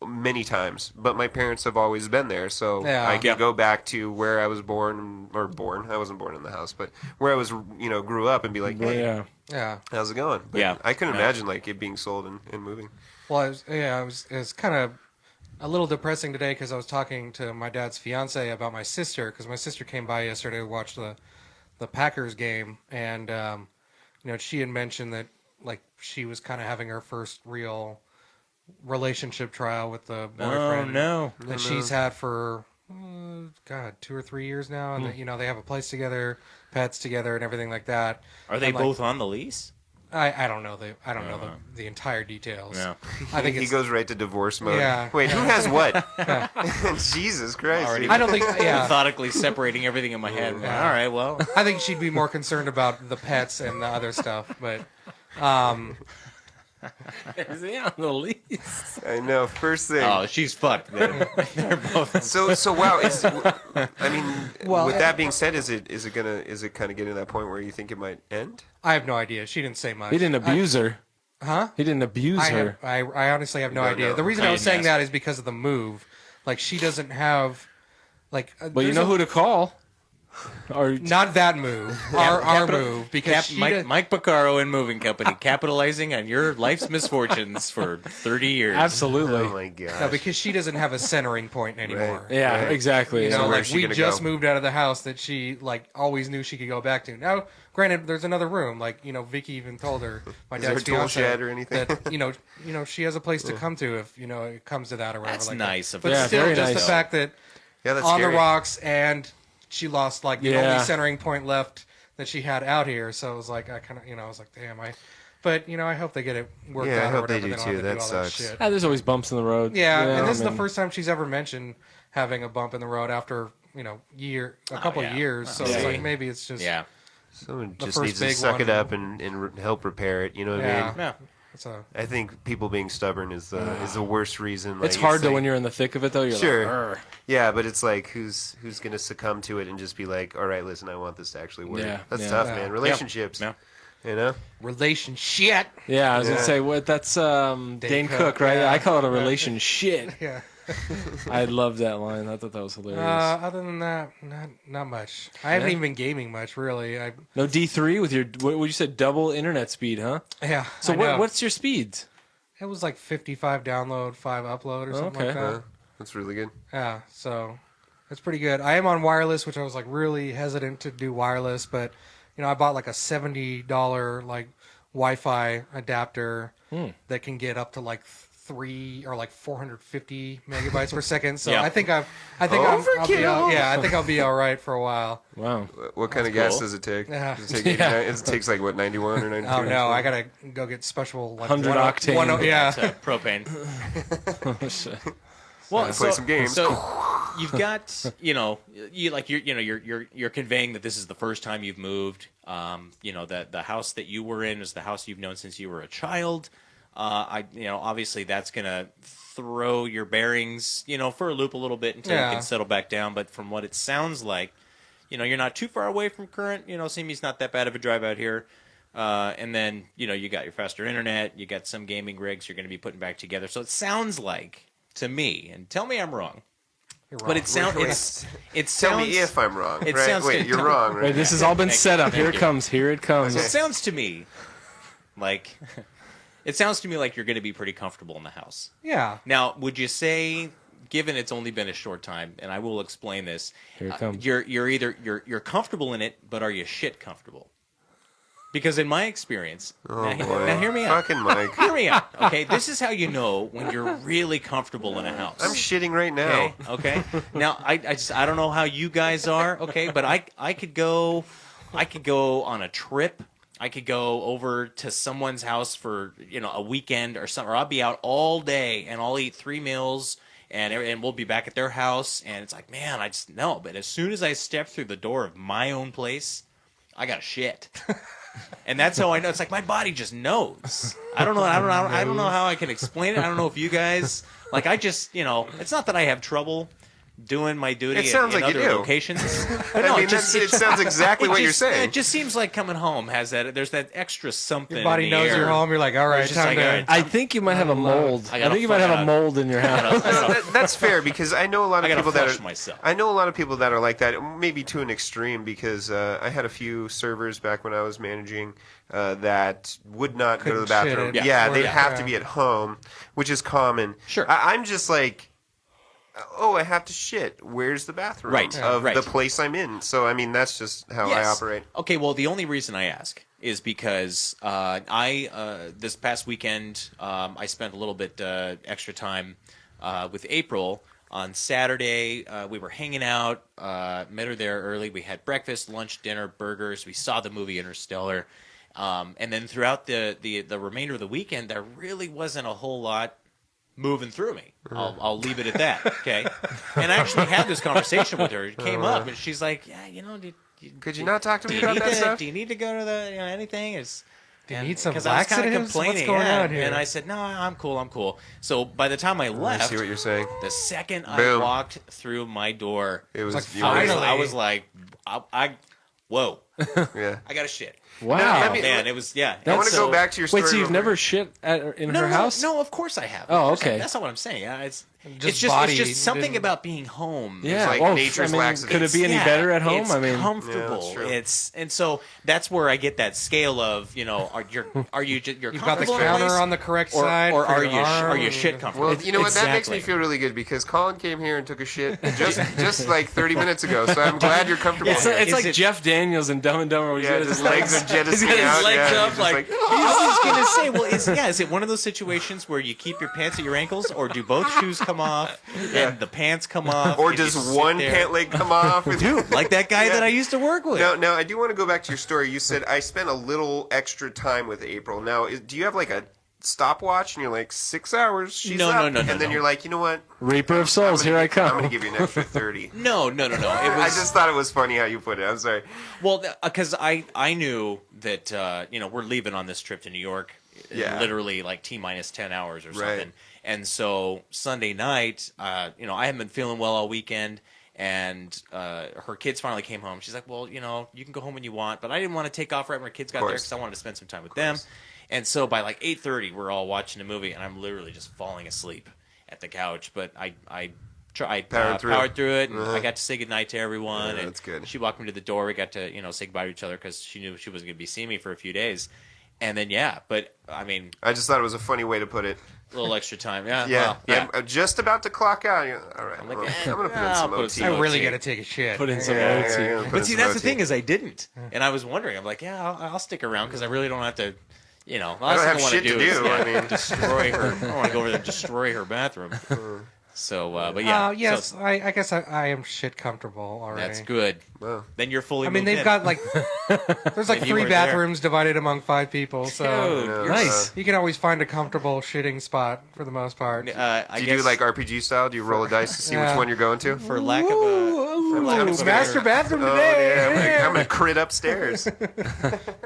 many times, but my parents have always been there, so Yeah. I can go back to where I was born. I wasn't born in the house, but where I was, grew up and be like, hey, Yeah. Yeah. how's it going? But Yeah. I couldn't No. imagine like it being sold and moving. Well, it was kind of a little depressing today because I was talking to my dad's fiance about my sister because my sister came by yesterday to watch the Packers game, and she had mentioned that like she was kind of having her first real relationship trial with the boyfriend that she's had for 2 or 3 years now, and that, they have a place together, pets together, and everything like that. Are they And, like, both on the lease? I don't know the entire details. No. I think he it's, goes right to divorce mode. Yeah. Wait, who has what? Jesus Christ! Already- dude. I don't think. Yeah, Methodically separating everything in my head. Yeah. All right, well. I think she'd be more concerned about the pets and the other stuff. But Is he on the lease? I know. First thing. Oh, she's fucked. They're both. So wow. I mean, Well, with that being said, is it kind of getting to that point where you think it might end? I have no idea. She didn't say much. He didn't abuse her. Huh? He didn't abuse her. I honestly have no don't idea. know. The reason I I was didn't saying ask. that is because of the move. Like she doesn't have, like. But you know who to call. Or Not that move. Our move. Because Mike Piccaro and Moving Company, capitalizing on your life's misfortunes for 30 years. absolutely. Oh my gosh. no, because she doesn't have a centering point anymore. Right. Yeah, Right. exactly. You know, where's like she we gonna just go? moved out of the house that she like always knew she could go back to. Now, granted, there's another room. Like Vicky even told her, my Is there dad's a tool fiance, shed or anything? that she has a place to come to if it comes to that or whatever. That's like nice that. of But her. Yeah, still, very just the nice. fact that Yeah, that's on scary. the rocks and she lost like the Yeah. only centering point left that she had out here. So it was like I kind of I was like, damn, But I hope they get it worked Yeah, I out. hope or they whatever. do don't too. have to That do all sucks. shit. There's always bumps in the road. Yeah, and this is I the mean, first time she's ever mentioned having a bump in the road after a couple yeah. of years. So Yeah. it's like maybe it's just Yeah. Someone The just first needs to big suck one. it up and help repair it. You know what I Yeah. mean? Yeah. it's a I think people being stubborn is the worst reason. it's hard like, when you're in the thick of it, though. You're Sure. like, "Arr." Yeah, but it's like who's going to succumb to it and just be like, all right, listen, I want this to actually work. Yeah, That's yeah. tough, Yeah. man. Relationships. Yeah. You know? relationship. Yeah, I was Yeah. gonna say what that's Dane Cook, Cook, right? yeah. I call it a relation shit. Yeah. I love that line. I thought that was hilarious. Other than that, not much. I haven't even been gaming much, really. No D3 with your what you said double internet speed, huh? Yeah. So I know. what's your speeds? It was like 55 download, 5 upload, or something like Okay. that. That's really good. Yeah, so it's pretty good. I am on wireless, which I was like really hesitant to do wireless, but I bought like a $70 like Wi-Fi adapter that can get up to like 3 or like 450 megabytes per second. So Yeah. I think I'll be Overkill! I think I'll be all right for a while. Wow. What kind of gas cool. does it take? Yeah. Does it take 89? It takes like, what, 91 or 92? Oh no, I gotta go get special like 100 octane. yeah. It's, propane. Oh, shit. Well, play some games. So you've got, you're conveying that this is the first time you've moved. That the house that you were in is the house you've known since you were a child. Obviously that's gonna throw your bearings, for a loop a little bit until you Yeah. can settle back down. But from what it sounds like, you're not too far away from current. Simi's not that bad of a drive out here. And then, you got your faster internet, you got some gaming rigs you're going to be putting back together. So it sounds like, to me, and tell me I'm wrong, You're but it sounds, Wait, it Tell sounds, me if I'm wrong. it right? sounds Wait, good. you're wrong, right? Wait, this has all been Thank set you. up. Here Thank it you. comes. Here it comes. it sounds to me like, you're going to be pretty comfortable in the house. Yeah. Now, would you say, given it's only been a short time, and I will explain this, Here it comes. you're either you're comfortable in it, but are you shit comfortable? Because in my experience, Oh, now, boy. now hear me out. Fucking Mike. Hear me out. Okay, this is how you know when you're really comfortable in a house. I'm shitting right now. Okay. Now I don't know how you guys are. Okay, but I could go on a trip. I could go over to someone's house for a weekend or something. Or I'll be out all day and I'll eat 3 meals and we'll be back at their house. And it's like, man, I just no. But as soon as I step through the door of my own place, I got shit. And that's how I know. It's like my body just knows. I don't know how I can explain it. I don't know if you guys like. I just it's not that I have trouble doing my duty It sounds in like you other do. locations. But no, I mean, it sounds exactly what you're saying. It just seems like coming home has that. There's that extra something. Your body in the knows air. you're home. You're like, all right, It's just time like, to. all right, I think you might have a mold. I I gotta think you might have a fuck- mold in your house. That's fair because I know a lot I of gotta people that flush are. myself. I know a lot of people that are like that, maybe to an extreme. Because I had a few servers back when I was managing that would not go to the Couldn't shit bathroom. it. Yeah, Or- they'd have yeah. to be at home, which is common. Sure. I'm just like, oh, I have to shit. Where's the bathroom Right, of right. the place I'm in? So I mean, that's just how I operate. Okay, well, the only reason I ask is because this past weekend I spent a little bit extra time with April. On Saturday, we were hanging out, met her there early. We had breakfast, lunch, dinner, burgers. We saw the movie Interstellar. And then throughout the remainder of the weekend, there really wasn't a whole lot moving through me. I'll leave it at that, okay? And I actually had this conversation with her. It came up, and she's like, yeah, Could you not talk to do me you about need that to, stuff? do you need to go to the anything? Do you need some 'cause I was kinda laxatives? What's complaining, going yeah. on here? And I said, no, I'm cool. So by the time I I left, see what you're saying. the second I Boom. walked through my door, It was like you were- finally. I was like, whoa, yeah. I got a shit. Wow. Let Oh me- man, it was I want to so- go back to your story. Wait, so you've real never quick. shit in No, her house? No, of course I have. Oh, Of course I- okay. That's not what I'm saying. Yeah, it's body just something didn't- about being home. Yeah, like well, nature's I mean, laxatives. could it be any Yeah, better at home? It's I mean, comfortable. Yeah, that's true. It's and so that's where I get that scale of You've got the comfortable in a counter place, on the correct or, side, or for are your you arm, are you and- shit comfortable? Well, you know what? That makes me Exactly. feel really good because Colin came here and took a shit just like 30 minutes ago. So I'm glad you're comfortable. it's, here. it's Is like it- Jeff Daniels in Dumb and Dumber. Where he's Yeah, got his legs are he's jettisoning got his out. legs Yeah, up, he's like, just I was gonna say, well, is it one of those situations where you keep your pants at your ankles, or do both shoes come off and the pants come off, or and you does sit one there? pant leg come off? Dude, like that guy Yeah. that I used to work with. Now, I do want to go back to your story. You said I spent a little extra time with April. Now, do you have like a stopwatch and you're like 6 hours? She's No, up. no, no, and no, then no. you're like, you know what? Reaper of Souls, here I I'm come. going to give you an extra 30. No. It was I just thought it was funny how you put it. I'm sorry. well because I knew that we're leaving on this trip to New York, Yeah. literally like T-minus 10 hours or Right. something. And so Sunday night, I haven't been feeling well all weekend. And her kids finally came home. She's like, well, you can go home when you want. But I didn't want to take off right when her kids got there course. because I wanted to spend some time with them. And so by like 8:30, we're all watching a movie, and I'm literally just falling asleep at the couch. But I Powered through. powered through it, and I got to say goodnight to everyone. Yeah, and that's good. She walked me to the door. We got to say goodbye to each other because she knew she wasn't going to be seeing me for a few days. And then but I mean, I just thought it was a funny way to put it. a little extra time. Yeah, Yeah. well, yeah. I'm just about to clock out. All right. like, I'm eh, going to put in I'll some put OT. some I really OT. got to take a shit. Put in some Yeah, OT. yeah, yeah, put in But see, some that's the OT. thing is I didn't, and I was wondering. I'm like, yeah, I'll stick around because I really don't have to. The last I don't thing have I want shit to do is do. I mean, destroy her. I want to go over there and destroy her bathroom. So, but yeah, Yes, so I guess I am shit comfortable already. that's good. Wow. Then you're fully. I mean, moved they've in. got like there's like And you 3 were there. bathrooms divided among 5 people, so Dude, No, Nice. you can always find a comfortable shitting spot for the most part. I Do you guess do like RPG style? Do you roll a dice to see which Yeah. one you're going to? for lack of a lack of a master bathroom Oh, today. yeah. I'm going to crit upstairs.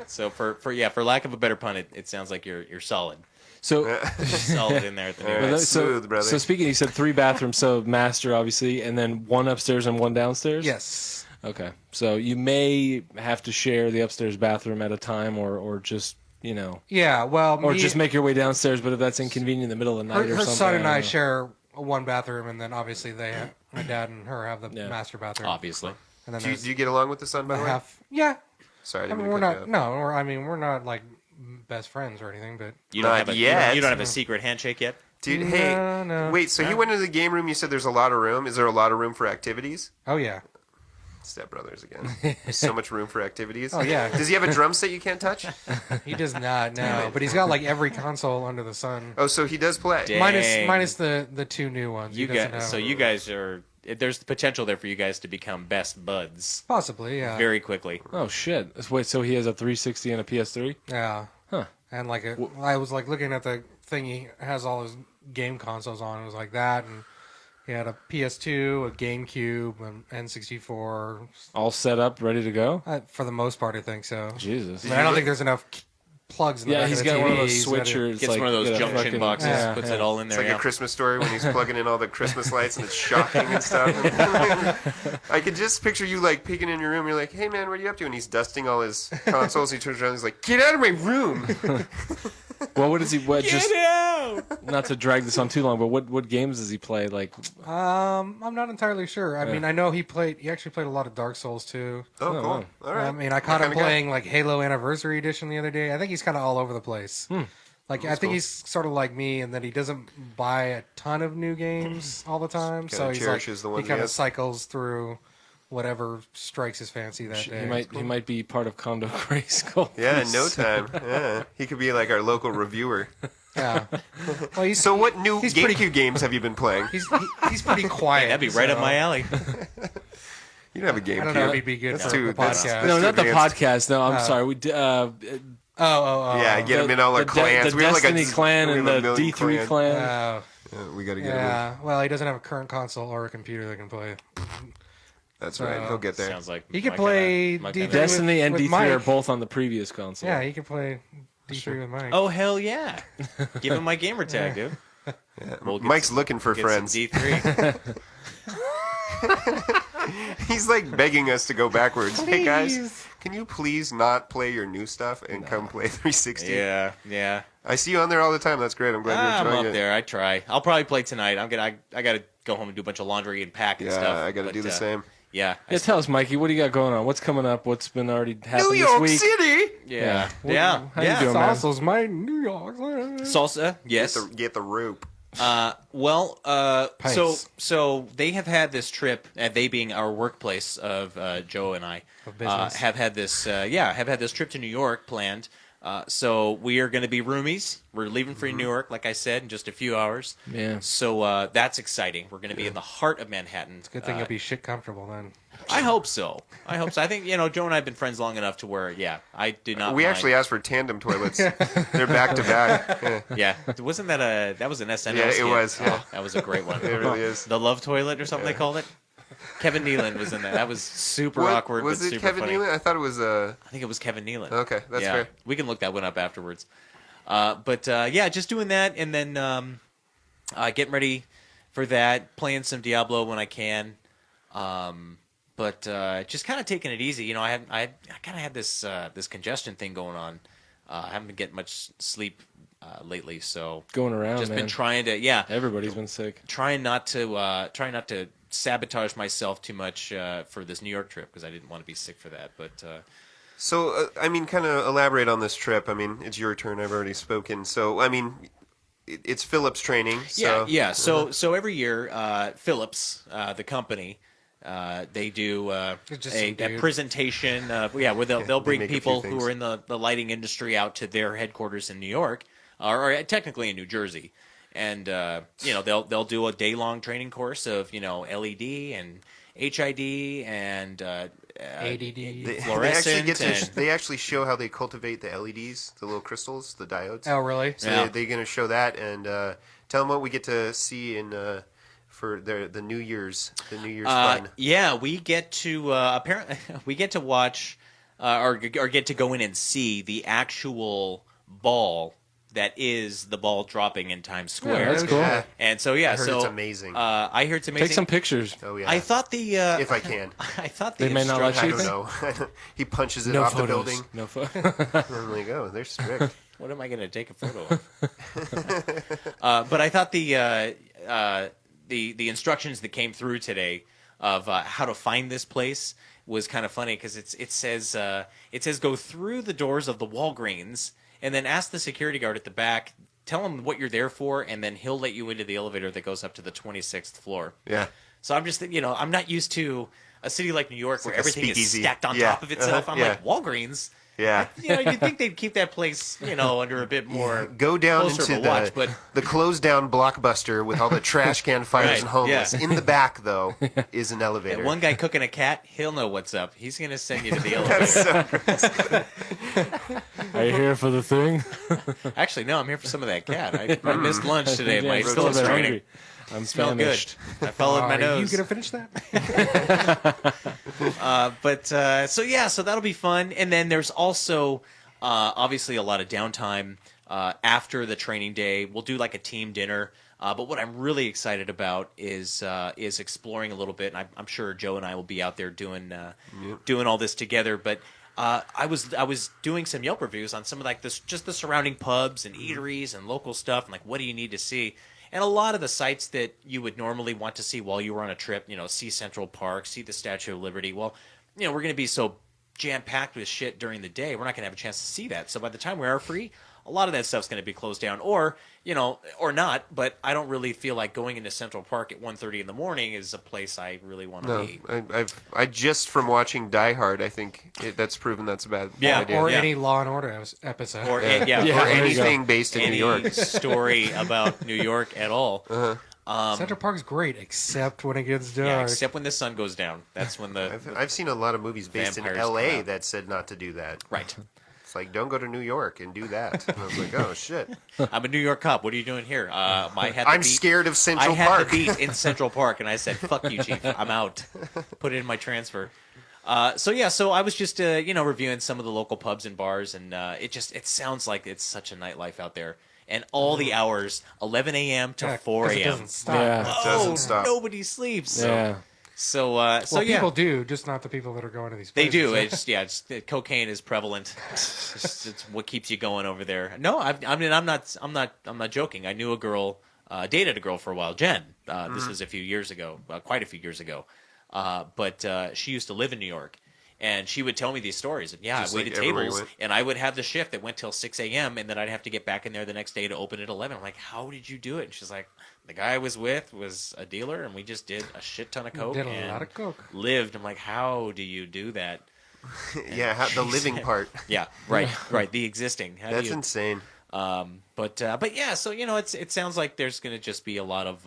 so for lack of a better pun, it sounds like you're solid. So, Solid in there at the new All Well, right, that- so, smooth, brother. so speaking, you said 3 bathrooms, so master obviously, and then 1 upstairs and 1 downstairs. Yes. Okay, so you may have to share the upstairs bathroom at a time, or just Yeah. Well, or me- just make your way downstairs. But if that's inconvenient in the middle of the night her or something, son and don't I know. share one bathroom, and then obviously my dad and her have the Yeah. master bathroom. Obviously. And then Do you, there's do you get along with the son, by a the way? half. Yeah. Sorry, I I didn't mean, mean we're to cut not. you off. No, we're not like best friends or anything, but You don't Not have a yet. you don't have a secret handshake yet. Dude, hey, No. wait, so he went into the game room, you said there's a lot of room. Is there a lot of room for activities? oh yeah. Step Brothers again. There's so much room for activities. Oh, yeah. Does he have a drum set you can't touch? He does not. No, but he's got like every console under the sun. Oh, so he does play. Dang. Minus the 2 new ones. You He doesn't guys, have- so you guys are. There's the potential there for you guys to become best buds possibly, yeah. very quickly. Oh shit! Wait, so he has a 360 and a PS3? Yeah. Huh. And like I was like looking at the thing he has all his game consoles on. It was like that, and he had a PS2, a GameCube, an N64. All set up, ready to go? For the most part, I think so. Jesus. I mean, I don't think there's enough plugs in the Yeah, back he's of the got one of TV, those so that it- switchers. Gets like, one of those you know, junction fucking- boxes, Yeah. puts it all in It's there. like yeah. a Christmas story when he's plugging in all the Christmas lights and it's shocking and stuff. I could just picture you like peeking in your room. You're like, "Hey man, what are you up to?" And he's dusting all his consoles. He turns around. And he's like, "Get out of my room!" Well, what does he? What just out! not to drag this on too long, but what games does he play? Like, I'm not entirely sure. I mean, I know he actually played a lot of Dark Souls too. Oh, cool. wow. All right. I mean, I caught That him kinda guy. playing like Halo Anniversary Edition the other day. I think he's kind of all over the place. Like, I think cool. he's sort of like me in that he doesn't buy a ton of new games all the time. So he's like, cherishes the ones he he kind of has. cycles through whatever strikes his fancy that he day. might be part of Condo Grayskull. Yeah, in no time. Yeah, he could be like our local reviewer. Yeah. Well, he's So, what new he's pretty- GameCube games have you been playing? he's pretty quiet. That'd be right up so my alley. You don't have a GameCube. I don't know if he'd be good That's for too the that's- podcast. that's No, too not the advanced. podcast. No, I'm sorry. We did. Oh. Yeah, get him in all our clans. The We have like Destiny a clan we and have a the million D3 clans. clan. Yeah, we got to get him. Yeah. Well, he doesn't have a current console or a computer that can play. That's right. He'll get there. Sounds like He could my play kinda- my D3 kinda- Destiny and with D3 Mike. are both on the previous console. Yeah, he can play D3 with Mike. Oh hell yeah! Give him my gamer tag, dude. Yeah. We'll get Mike's some- looking for Get some friends. D3. He's like begging us to go backwards. Hey guys, Please. can you please not play your new stuff and come play 360? Yeah. I see you on there all the time. That's great. I'm glad you're I'm enjoying up it. there. I try. I'll probably play tonight. I gotta go home and do a bunch of laundry and pack and Yeah, stuff. I got to But, do the same. Yeah. Yeah, tell us, Mikey, what do you got going on? What's coming up? What's been already happening New York this week? City. Yeah. How you Yeah. doing, man? Salsa's my New York. Salsa. Yes. Get the rope. So they have had this trip, they being our workplace of Joe and I, Of business. have had this trip to New York planned. So we are going to be roomies. We're leaving for New York, like I said, in just a few hours. Yeah. So that's exciting. We're going to be in the heart of Manhattan. Good thing you'll be shit comfortable then. I hope so. I think Joe and I have been friends long enough to where I did not. We mind. actually asked for tandem toilets. They're back to back. Yeah, wasn't that was an SNL? Yeah, it skit? was, yeah. Oh, that was a great one. It really is. The Love Toilet or something they called it. Kevin Nealon was in that. That was super awkward, was but it super Kevin funny. Nealon? I thought it was I think it was Kevin Nealon. Okay, that's fair. We can look that one up afterwards. But just doing that, and then getting ready for that, playing some Diablo when I can. But just kind of taking it easy. I kind of had this congestion thing going on. I haven't been getting much sleep lately, so Going around, just man. been trying to Everybody's been sick. trying not to sabotage myself too much for this New York trip because I didn't want to be sick for that. But So, kind of elaborate on this trip. I mean, it's your turn. I've already spoken. So, it's Phillips training. So. yeah. So every year, Philips, the company, they do Just a some dude. presentation. Where they'll bring make a few people who things. are in the lighting industry out to their headquarters in New York, or technically in New Jersey, and they'll do a day-long training course of LED and HID and ADD. fluorescent. They actually show how they cultivate the LEDs, the little crystals, the diodes. Oh, really? So Yeah. they're going to show that and tell them what we get to see in for the New Year's fun. Yeah, we get to apparently we get to watch or get to go in and see the actual ball that is the ball dropping in Times Square. Yeah, that's cool. Yeah. And so I heard it's amazing. I hear it's amazing. Take some pictures. Oh yeah. I thought the if I can. I thought the They may not let I you don't think? know. He punches it No off photos. the building. No photos. I'm like, oh, they're strict. What am I going to take a photo of? But I thought the instructions that came through today of how to find this place was kind of funny because it says go through the doors of the Walgreens and then ask the security guard at the back, tell him what you're there for, and then he'll let you into the elevator that goes up to the 26th floor. Yeah. So I'm just I'm not used to a city like New York where like a everything is speakeasy. stacked on Yeah. top of itself. I'm Yeah. like, Walgreens? Yeah. You'd think they'd keep that place, under a bit more Go down closer into of a watch, but the closed down Blockbuster with all the trash can fires Right, and homeless. yeah. In the back, though, is an elevator. and one guy cooking a cat, he'll know what's up. He's going to send you to the elevator. Are you here for the thing? Actually, no, I'm here for some of that cat. I missed lunch today at Yeah, my I'm still a Phillips bit training. hungry. I'm Smelled good. famished. I followed my Are nose. you going to finish that? So that'll be fun. And then there's also obviously a lot of downtime after the training day. We'll do like a team dinner. But what I'm really excited about is exploring a little bit. And I'm sure Joe and I will be out there doing all this together. But I was doing some Yelp reviews on some of like this, just the surrounding pubs and eateries and local stuff. And like, what do you need to see? And a lot of the sites that you would normally want to see while you were on a trip, see Central Park, see the Statue of Liberty. Well, we're going to be so jam-packed with shit during the day, we're not going to have a chance to see that. So by the time we are free, a lot of that stuff's going to be closed down, or not. But I don't really feel like going into Central Park at 1:30 in the morning is a place I really want to No, be. I just from watching Die Hard, I think that's proven that's a bad Yeah, idea. Or Yeah. any Law and Order episode. Or Yeah. Yeah, or there you go. anything based in any New York. story about New York at all. Central Park's great, except when it gets dark. Yeah, except when the sun goes down. That's when the I've seen a lot of movies based in Vampires L.A. come out. that said not to do that. right. It's like, don't go to New York and do that. And I was like, oh shit, I'm a New York cop. What are you doing here? I had the I'm beat- scared of I Central had Park. the beat in Central Park, and I said, "Fuck you, chief. I'm out." Put it in my transfer. So I was just reviewing some of the local pubs and bars, and it sounds like it's such a nightlife out there. And all the hours, 11 a.m. to Yeah, 4 'cause it a.m. doesn't stop. Yeah. doesn't stop. Nobody sleeps. Yeah. So Well, yeah, people do, just not the people that are going to these they places. do. Cocaine is prevalent. It's what keeps you going over there. No, I'm not joking. I knew a girl, dated a girl for a while, Jen. This was a few years ago, quite a few years ago. But she used to live in New York. And she would tell me these stories. And I waited tables, and I would have the shift that went till 6 a.m., and then I'd have to get back in there the next day to open at 11. I'm like, how did you do it? And she's like, the guy I was with was a dealer, and we just did a shit ton of coke. Did a lot of coke. Lived. I'm like, how do you do that? Yeah, the living part. Yeah, right. The existing. That's insane. But yeah, so it sounds like there's going to just be a lot of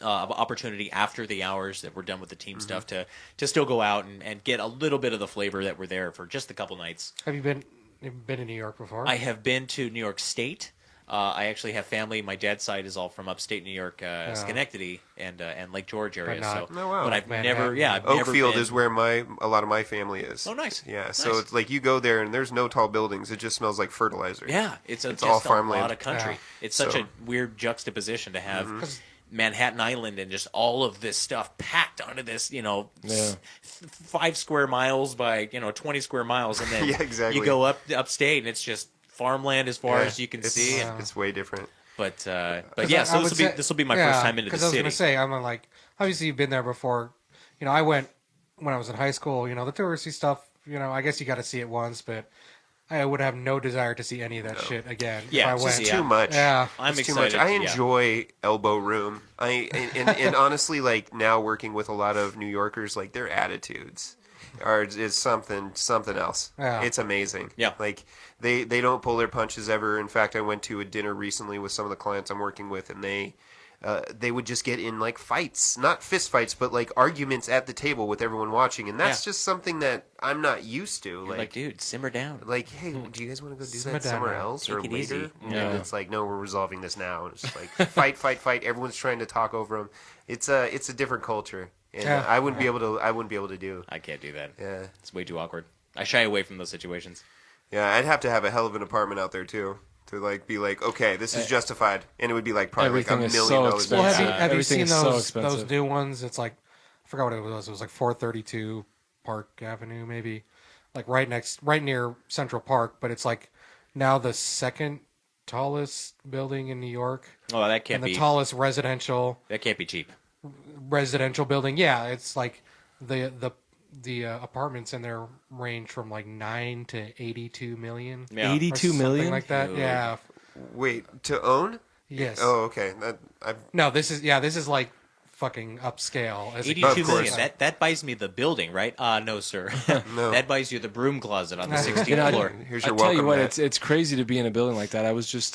opportunity after the hours that we're done with the team stuff to still go out and get a little bit of the flavor that we're there for just a couple nights. Have you been to New York before? I have been to New York State. I actually have family. My dad's side is all from upstate New York, Schenectady and Lake George area. But I've never. Yeah, I've never Oakfield been. is where a lot of my family is. Oh, nice. Yeah, so it's like you go there and there's no tall buildings. It just smells like fertilizer. Yeah, it's just all a farmland. lot of country. Yeah. It's such a weird juxtaposition to have. Manhattan Island and just all of this stuff packed onto this, 5 square miles by 20 square miles, and then Yeah, exactly. you go upstate and it's just farmland as far as you can see. It's way different. But yeah, so this will be my first time into the city. Because I was going to say, I'm like, obviously you've been there before. I went when I was in high school. The touristy stuff. I guess you got to see it once, but I would have no desire to see any of that shit again. Yeah, if I went. It's too much. Yeah, I'm it's excited. Too much. I enjoy elbow room. And honestly, like now working with a lot of New Yorkers, like their attitudes is something else. Yeah. It's amazing. Yeah. Like they don't pull their punches ever. In fact, I went to a dinner recently with some of the clients I'm working with, and they would just get in like fights, not fist fights, but like arguments at the table with everyone watching, and that's just something that I'm not used to. You're like, dude, simmer down. Like, hey, do you guys want to go do Simmer that down somewhere now. else Take or it later? easy. Yeah. And it's like, no, we're resolving this now. And it's just like fight. Everyone's trying to talk over them. It's a different culture, and I wouldn't be able to do. I can't do that. Yeah, It's way too awkward. I shy away from those situations. yeah. I'd have to have a hell of an apartment out there too. To like be like, okay, this is justified, and it would be like probably like Everything $1 is million. so expensive. Well, Yeah, have you everything seen is so those expensive. new ones? It's like, I forgot what it was. It was like 432 Park Avenue, maybe, like right near Central Park. But it's like now the second tallest building in New York, Oh, that can't and the be. tallest residential cheap. building. Yeah, it's like the apartments in there range from like 9 to 82 million. Yeah. 82 or million? something like that. Ooh. Yeah. Wait, to own? Yes. Oh, okay. No, this is like fucking upscale. As it 82 gets. Of million. course. That buys me the building, right? No, sir. No. That buys you the broom closet on the 16th You know, floor. Here's I your tell welcome you what, mat. it's crazy to be in a building like that. I was just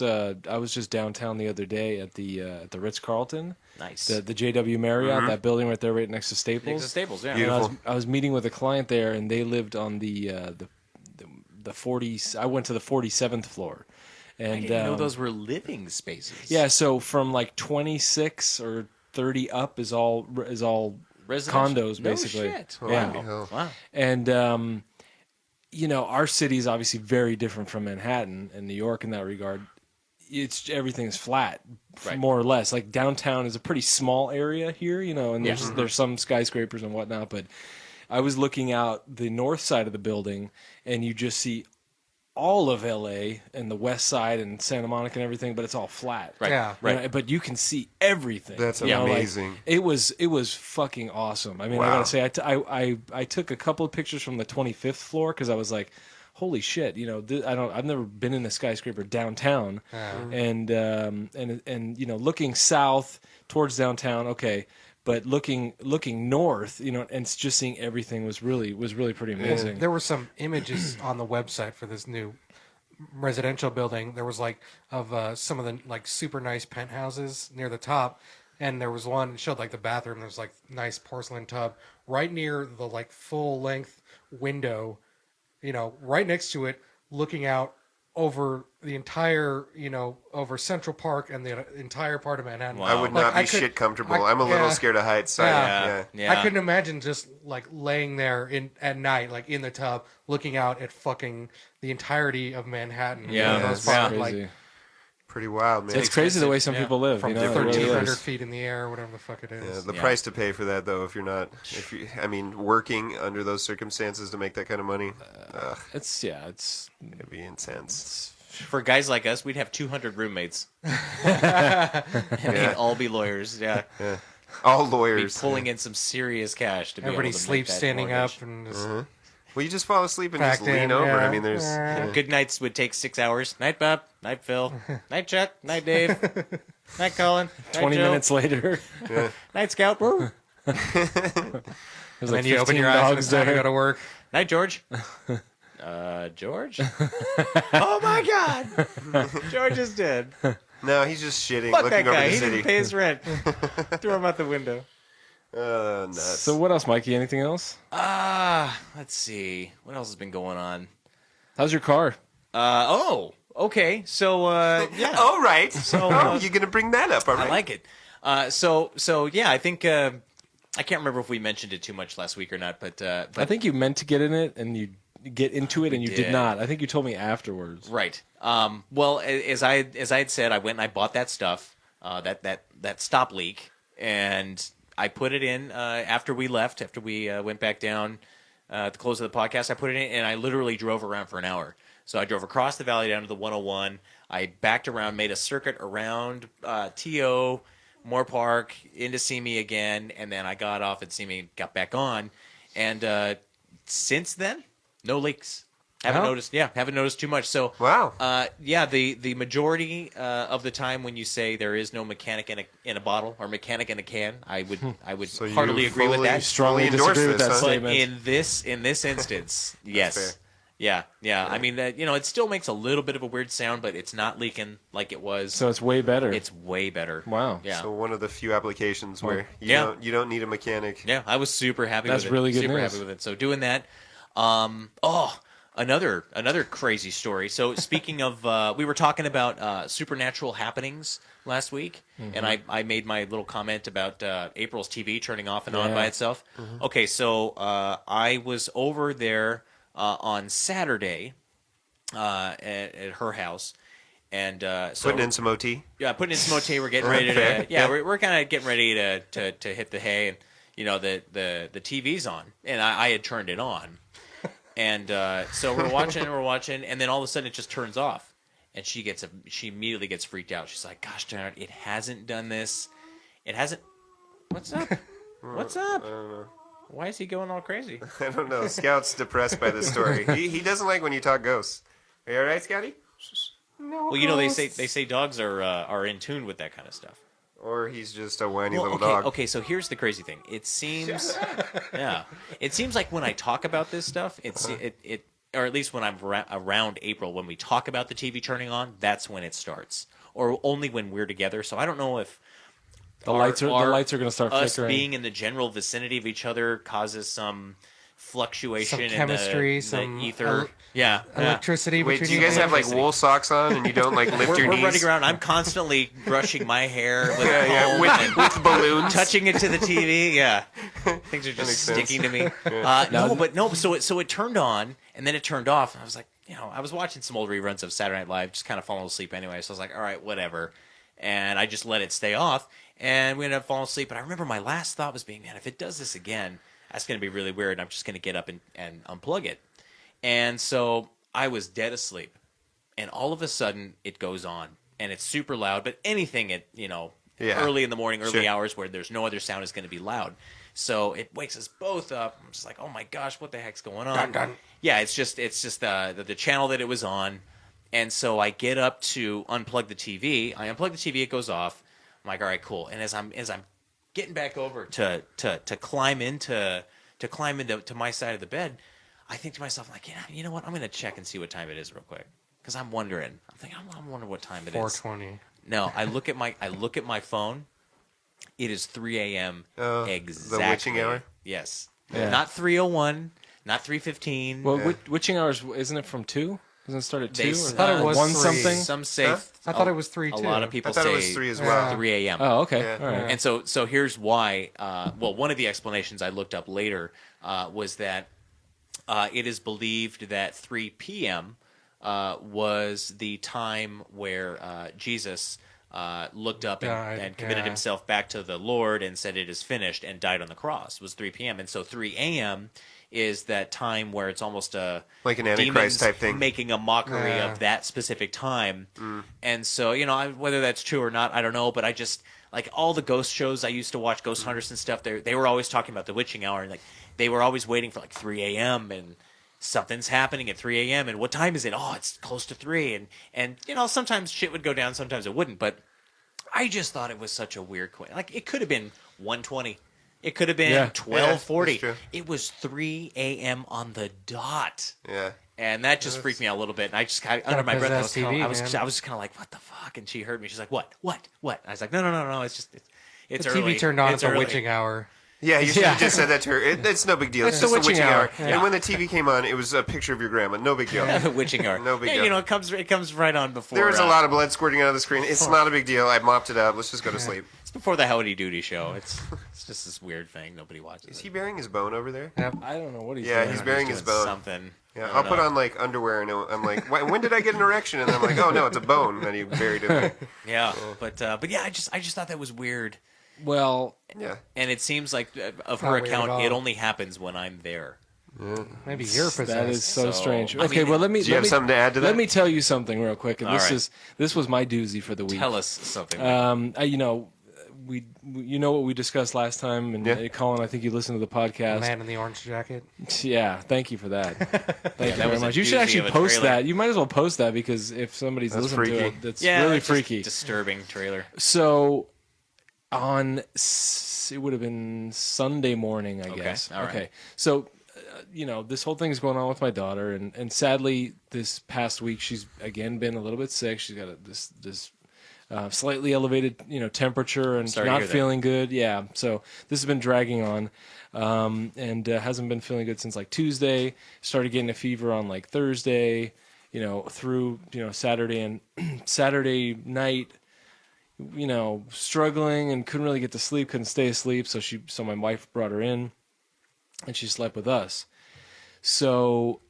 downtown the other day at the Ritz Carlton, Nice. the JW Marriott, that building right there, right next to Staples. Next to Staples, yeah. And Beautiful. I was meeting with a client there, and they lived on the 40s. I went to the 47th floor, and I didn't know those were living spaces. yeah. So from like 26 or 30 up is all Residential. condos No basically. shit. Yeah. Holy hell. Wow. And our city is obviously very different from Manhattan and New York in that regard. Everything's flat, Right. more or less. Like downtown is a pretty small area here, and there's some skyscrapers and whatnot. But I was looking out the north side of the building, and you just see all of LA and the west side and Santa Monica and everything, but it's all flat. Right. Yeah. Right. But you can see everything. That's You know, like, amazing. it was fucking awesome. I mean, I Wow. gotta say, I took a couple of pictures from the 25th floor because I was like, holy shit, I've never been in a skyscraper downtown, and looking south towards downtown, okay. But looking north, and just seeing everything was really pretty amazing. There were some images on the website for this new residential building. There was like of some of the like super nice penthouses near the top, and there was one that showed like the bathroom. There's like nice porcelain tub right near the like full length window, right next to it, looking out over the entire, over Central Park and the entire part of Manhattan. Wow. I would Like, not be I could- shit comfortable. I- I'm a little yeah. scared of heights. So Yeah. Yeah. I couldn't imagine just like laying there at night, like in the tub, looking out at fucking the entirety of Manhattan. Yeah, For the most That's part. crazy. Like, Pretty wild, man. It's crazy the way some yeah. people live. From You know, it really 1,300 is. feet in the air, whatever the fuck it Yeah, is. the Yeah. price to pay for that, though, I mean, working under those circumstances to make that kind of money, It's it'd be intense. For guys like us, we'd have 200 roommates. And they'd all be lawyers. Yeah. Yeah. All Be lawyers. pulling in some serious cash to be Everybody able to make sleeps that standing mortgage. up and just Well, you just fall asleep and just Packed lean in, over. yeah. I mean, there's... Yeah. Good nights would take 6 hours. Night Bob, night Phil, night Chuck, night Dave, night Colin, night 20 Joe, minutes later. night Scout, woo. There's and like then you open 15 your eyes and dogs it's time to there. go to work. night George. George? Oh my God, George is dead. No, he's just shitting, Fuck looking that over guy. the He city. didn't pay his rent. Threw him out the window. Nuts. So what else, Mikey? Anything else? Let's see. What else has been going on? How's your car? Okay. So, yeah. Oh, right. So, you're going to bring that up, all right. I like it. So yeah, I think I can't remember if we mentioned it too much last week or not, but I think you meant to get in it and you get into it and you did did. not. I think you told me afterwards. right. Well, as I had said, I went and I bought that stuff, that stop leak, and I put it in after we left, after we went back down at the close of the podcast. I put it in, and I literally drove around for an hour. So I drove across the valley down to the 101. I backed around, made a circuit around TO, Moore Park, into Simi again, and then I got off at Simi, got back on, and since then, no leaks. Haven't Wow. noticed too much. So Wow. the majority of the time when you say there is no mechanic in a bottle or mechanic in a can, I would So you heartily agree with fully- that. Strongly endorse disagree with this, that huh? But statement. in this instance, yes. fair. Yeah. I mean, it still makes a little bit of a weird sound, but it's not leaking like it was. So it's way better. It's way better. Wow. Yeah. So one of the few applications where Yeah. you don't need a mechanic. Yeah, I was super happy That's with it. really good super news. happy with it. So doing that. Another crazy story. So speaking of, we were talking about supernatural happenings last week, and I made my little comment about April's TV turning off and on by itself. Okay, so I was over there on Saturday at her house, and so Putting in some OT. yeah, putting in some OT. We're getting ready Fair. to we're kind of getting ready to hit the hay, and the TV's on, and I had turned it on. And so we're watching, and then all of a sudden it just turns off, and she immediately gets freaked out. She's like, "Gosh darn it! It hasn't done this. It hasn't. What's up? What's up? I don't know. Why is he going all crazy?" I don't know. Scout's depressed by this story. He doesn't like when you talk ghosts. Are you all right, Scouty? Well, they say dogs are in tune with that kind of stuff. Or he's just a whiny little okay, dog. okay. So here's the crazy thing. It seems, it seems like when I talk about this stuff, or at least when I'm around April, when we talk about the TV turning on, that's when it starts, or only when we're together. So I don't know if the lights are going to start us flickering. being in the general vicinity of each other causes some fluctuation Some chemistry, in some the ether. Yeah. Electricity Wait, between do you guys have like wool socks on and you don't like lift your We're knees? running around. I'm constantly brushing my hair with Yeah, comb with, with balloons. touching it to the TV. Yeah, things are just makes sense. sticking to me. No. So it turned on and then it turned off. I was like, I was watching some old reruns of Saturday Night Live, just kind of falling asleep anyway. So I was like, all right, whatever, and I just let it stay off, and we ended up falling asleep. But I remember my last thought was being, man, if it does this again, that's going to be really weird. And I'm just going to get up and unplug it. And so I was dead asleep, and all of a sudden it goes on, and it's super loud. But anything at early in the morning, early hours where there's no other sound is going to be loud. So it wakes us both up. I'm just like, oh my gosh, what the heck's going on? Dun, dun. Yeah, it's just the channel that it was on, and so I get up to unplug the TV. I unplug the TV, it goes off. I'm like, all right, cool. And as I'm getting back over to climb into my side of the bed, I think to myself, like, you know what? I'm gonna check and see what time it is real quick, because I'm wondering. I'm thinking, I'm wondering what time it is. 4:20. No, I look at my phone. It is 3 a.m. exactly. The witching hour? Yes. Yeah. Not 3:01, not 3:15. Well, witching hours, isn't it from 2? Doesn't it start at 2? They- Or I thought it was 1 3. something? Some say Huh? I thought it was 3 a too. lot of people I thought say it was 3 as well. 3 a.m. Oh, okay. Yeah. All right. And so here's why. One of the explanations I looked up later was that it is believed that 3 p.m. was the time where Jesus looked up and committed yeah. himself back to the Lord and said, "It is finished," and died on the cross. It was 3 p.m. And so 3 a.m. is that time where it's almost like an Antichrist demons type thing. making a mockery Yeah. of that specific time. And so, whether that's true or not, I don't know. But I just like all the ghost shows I used to watch, Ghost Hunters and stuff. They were always talking about the witching hour, and like they were always waiting for like 3 a.m. and something's happening at 3 a.m. and what time is it? Oh, it's close to 3. And sometimes shit would go down, sometimes it wouldn't. But I just thought it was such a weird coincidence. Like it could have been 1:20. It could have been Yeah. 12:40. that's true. It was 3 a.m. on the dot. Yeah. And that just freaked me out a little bit. And I just got under my breath. I was possessed TV, I was man. just kind of like, what the fuck? And she heard me. She's like, what? And I was like, no. It's just it's The early. TV turned on It's at the early. witching hour. Yeah, you should have just said that to her. It's no big deal. It's It's just the a witching witching hour. hour. Yeah. And when the TV came on, it was a picture of your grandma. No big deal. The witching hour. No big Yeah, deal. it comes right on before. There was a lot of blood squirting out of the screen. It's not a big deal. I mopped it up. Let's just go to sleep. It's before the Howdy Doody show. It's just this weird thing. Nobody watches. Is it. he burying his bone over there? Yep. I don't know what he's Yeah, doing. he's burying He's his doing bone. something. Yeah, I I'll don't put know. on like underwear and I'm like, when did I get an erection? And I'm like, oh no, it's a bone that he buried in there. Yeah, but yeah, I just thought that was weird. Well, Yeah. And it seems like of Not her weird at account, all. it only happens when I'm there. Maybe you're possessed. that is so So, strange. I Okay, mean, well let me. Do you let have me- something to add to that? Let me tell you something real quick. And All right. this was my doozy for the week. Tell us something. We you know what we discussed last time, and Yeah. Colin, I think you listened to the podcast. Man in the orange jacket. Yeah, thank you for that. Thank you that very was a much. You should doozy actually of a post trailer. that. You might as well post that because if somebody's That's listening to freaky. it, that's yeah, really it's just freaky. disturbing trailer. So it would have been Sunday morning, I guess. all right. Okay. So, this whole thing is going on with my daughter, and sadly, this past week she's again been a little bit sick. She's got this slightly elevated, temperature, and Sorry to not hear that. feeling good. Yeah. So this has been dragging on, and hasn't been feeling good since like Tuesday. Started getting a fever on like Thursday. Through Saturday and Saturday night. Struggling and couldn't really get to sleep, couldn't stay asleep. So my wife brought her in and she slept with us. So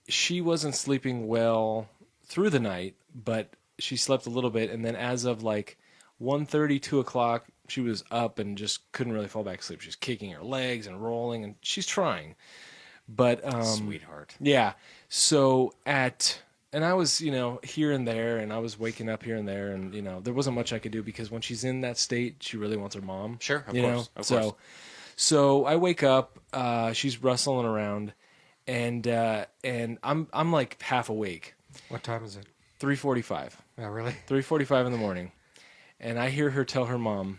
she wasn't sleeping well through the night, but she slept a little bit. And then as of like 1:30, 2 o'clock, she was up and just couldn't really fall back asleep. She's kicking her legs and rolling, and she's trying. But Sweetheart. yeah. So and I was, here and there, and I was waking up here and there, and there wasn't much I could do because when she's in that state, she really wants her mom. Sure, of you course, know? of course. So I wake up, she's rustling around, and I'm like half awake. What time is it? 3:45. Oh, really? 3:45 in the morning, and I hear her tell her mom.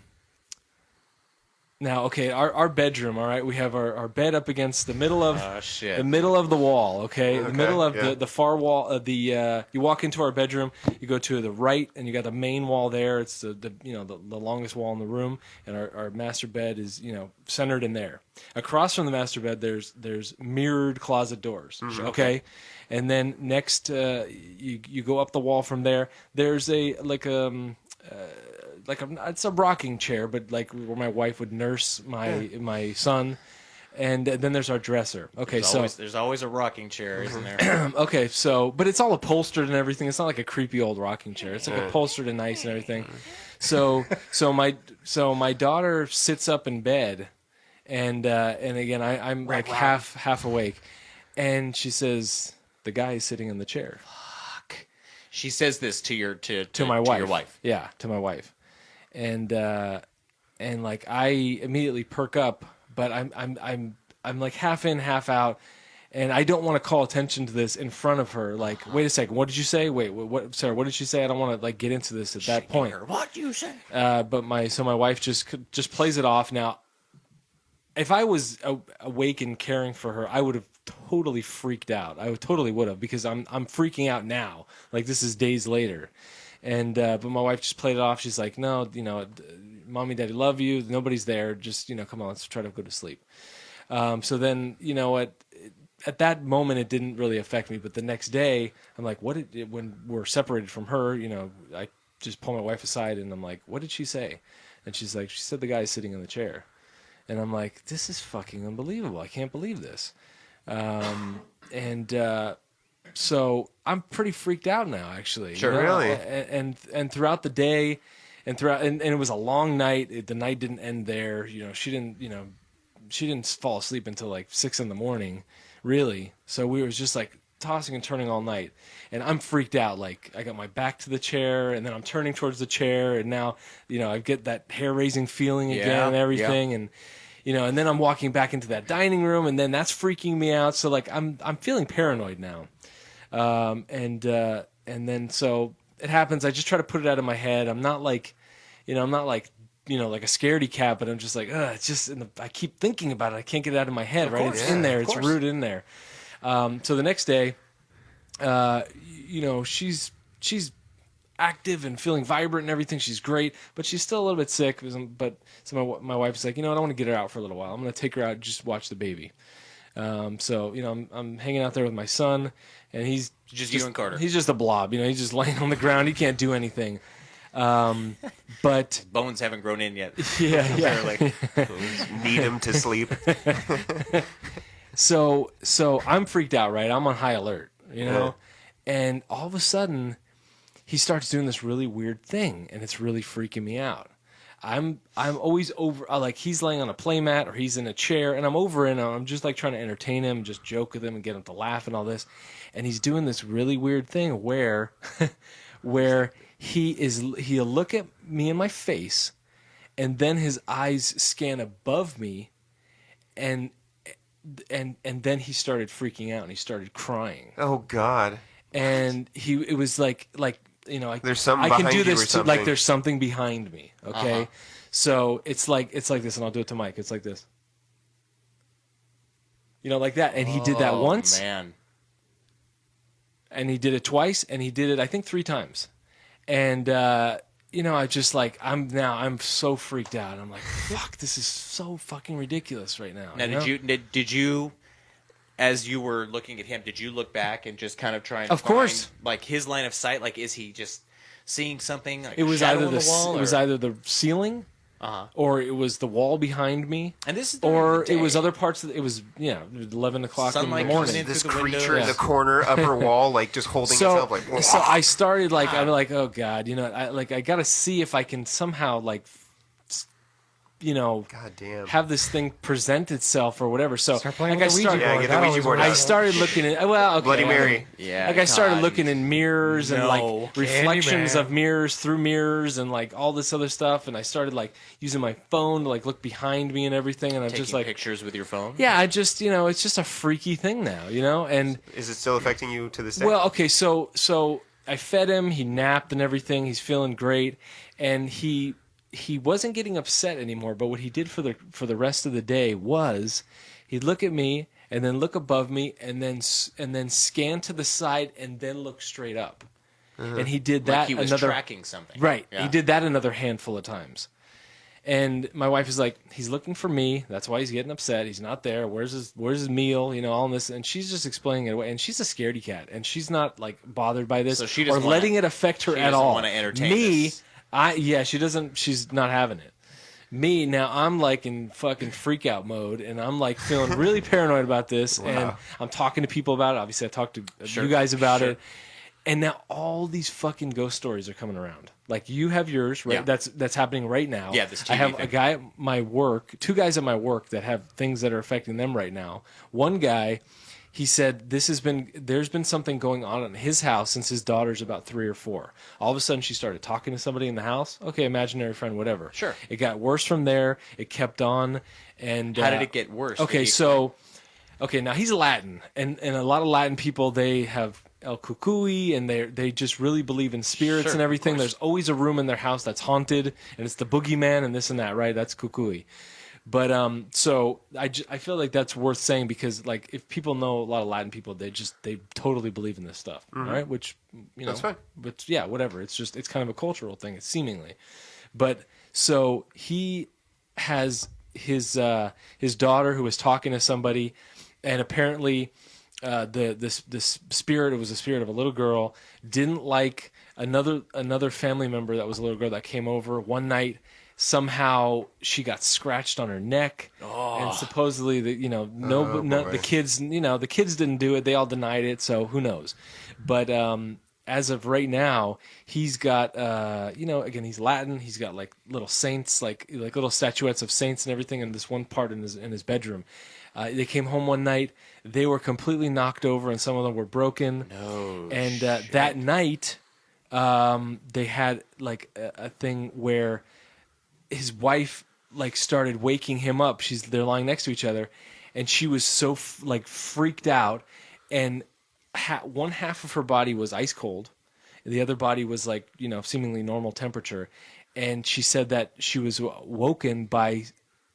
Now, okay, our bedroom, all right, we have our bed up against the middle of Oh, shit. the middle of the wall, okay? The Okay, middle of yeah. the far wall of you walk into our bedroom, you go to the right and you got the main wall there. It's the longest wall in the room, and our master bed is, centered in there. Across from the master bed there's mirrored closet doors, okay? And then next you go up the wall from there. There's it's a rocking chair, but like where my wife would nurse my son, and then there's our dresser. Okay, There's always a rocking chair, isn't there? okay, but it's all upholstered and everything. It's not like a creepy old rocking chair. It's like upholstered and nice and everything. So my daughter sits up in bed, and again I'm like half awake, and she says the guy is sitting in the chair. She says this to My wife. your wife. Yeah, to my wife. And like I immediately perk up, but I'm like half in, half out, and I don't want to call attention to this in front of her. Like, wait a second, what did you say? Wait, what? Sorry, what did she say? I don't want to like get into this at that point. What you say? But my wife just plays it off. Now, if I was awake and caring for her, I would have totally freaked out. I totally would have, because I'm freaking out now. Like, this is days later. And but my wife just played it off. She's like, no, mommy, daddy love you. Nobody's there. Just, come on, let's try to go to sleep. So then, at that moment, it didn't really affect me. But the next day, I'm like, when we're separated from her, I just pull my wife aside and I'm like, what did she say? And she's like, she said the guy's sitting in the chair. And I'm like, this is fucking unbelievable. I can't believe this. So I'm pretty freaked out now, actually. Sure. Really? And throughout the day, and it was a long night. The night didn't end there. She didn't fall asleep until like 6 a.m. really. So we was just like tossing and turning all night, and I'm freaked out. Like I got my back to the chair, and then I'm turning towards the chair, and now I get that hair raising feeling again Yeah, and everything, yeah. and and then I'm walking back into that dining room, and then that's freaking me out. So like I'm feeling paranoid now, and then so it happens. I just try to put it out of my head. I'm not like, like a scaredy cat, but I'm just like, it's just I keep thinking about it. I can't get it out of my head. Right, course, it's yeah, in there. of It's course. rooted in there. So the next day, she's active and feeling vibrant and everything. She's great, but she's still a little bit sick. But so my wife's like, I don't want to get her out for a little while. I'm going to take her out and just watch the baby. So I'm hanging out there with my son, and he's Just you and Carter. He's just a blob. He's just laying on the ground. He can't do anything. But Bones haven't grown in yet. yeah. Clearly. Need him to sleep. So I'm freaked out, right? I'm on high alert, and all of a sudden he starts doing this really weird thing, and it's really freaking me out. I'm always over, like he's laying on a playmat or he's in a chair, and I'm over and I'm just like trying to entertain him, just joke with him and get him to laugh and all this, and he's doing this really weird thing where he'll look at me in my face, and then his eyes scan above me, and then he started freaking out and he started crying. Oh God. And it was like There's something I can behind do you this or like something. there's something behind me. Okay, Uh-huh. so it's like this, and I'll do it to Mike. It's like this, like that. And he did that Oh, once, man. and he did it twice, and he did it I think 3 times. And I just like I'm so freaked out. I'm like, fuck, this is so fucking ridiculous right now. Now, did you, as you were looking at him, did you look back and just kind of try and Of course. find, like, his line of sight? Like, is he just seeing something? Like It was a shadow either on the wall, it was or- either the ceiling, Uh-huh. or it was the wall behind me, And this is during or the it was day. other parts of it was 11 o'clock Sunlight in the comes morning. in. This through the window. creature in Yeah. the corner, upper wall, like just holding itself like. So I started like I'm like, oh God, I got to see if I can somehow like God damn. have this thing present itself or whatever. So Start playing like with I the started, Ouija Yeah, board. get the That Ouija always board works. I started looking at okay, Bloody Mary. Yeah. Like I started God. looking in mirrors and No. like reflections Candyman. of mirrors through mirrors and like all this other stuff, and I started like using my phone to like look behind me and everything, and I'm Taking just like, pictures with your phone. yeah, I just it's just a freaky thing now, and Is it still affecting you to this day? well, okay, so I fed him, he napped and everything, he's feeling great, and he wasn't getting upset anymore. But what he did for the rest of the day was he'd look at me and then look above me and then scan to the side and then look straight up. And he did that Like he was another tracking something. right. Yeah. He did that another handful of times. And my wife is like, he's looking for me. That's why he's getting upset. He's not there. Where's his meal? All this. And she's just explaining it away. And she's a scaredy cat, and she's not like bothered by this So she or doesn't letting wanna- it affect her she at doesn't all. wanna entertain Me, this. she doesn't. She's not having it. Me now, I'm like in fucking freak out mode, and I'm like feeling really paranoid about this. And I'm talking to people about it. Obviously, I talked to you guys about it. And now all these fucking ghost stories are coming around. Like you have yours, right? Yeah. That's happening right now. Yeah, this TV I have a thing. guy at my work, 2 guys at my work that have things that are affecting them right now. One guy, he said there's been something going on in his house since his daughter's about 3 or 4. All of a sudden she started talking to somebody in the house. Okay, imaginary friend, whatever. Sure. It got worse from there. It kept on. And How did it get worse? Okay, Did he so now he's Latin, and a lot of Latin people, they have El Cucuy, and they just really believe in spirits Sure, and of everything. course. There's always a room in their house that's haunted, and it's the boogeyman and this and that, right? That's Cucuy. But so I feel like that's worth saying, because like if people know a lot of Latin people, they totally believe in this stuff, right? Which That's fine. But yeah, whatever. It's kind of a cultural thing. It's seemingly, but so he has his daughter who was talking to somebody, and apparently the spirit, it was the spirit of a little girl, didn't like another family member that was a little girl that came over one night. somehow she got scratched on her neck, and supposedly the kids, the kids didn't do it. They all denied it, so who knows? But as of right now, he's got again, he's Latin. He's got like little saints, like little statuettes of saints and everything in this one part in his bedroom. They came home one night. They were completely knocked over, and some of them were broken. No, and that night, they had like a thing where his wife like started waking him up. They're lying next to each other, and she was so freaked out, and one half of her body was ice cold, and the other body was like seemingly normal temperature, and she said that she was woken by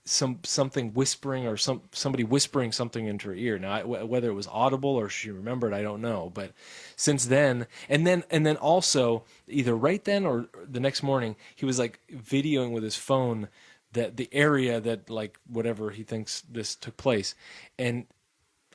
something whispering or somebody whispering something into her ear. Now, whether it was audible or she remembered, I don't know. But since then, and then also either right then or the next morning, he was like videoing with his phone that the area that like whatever he thinks this took place. And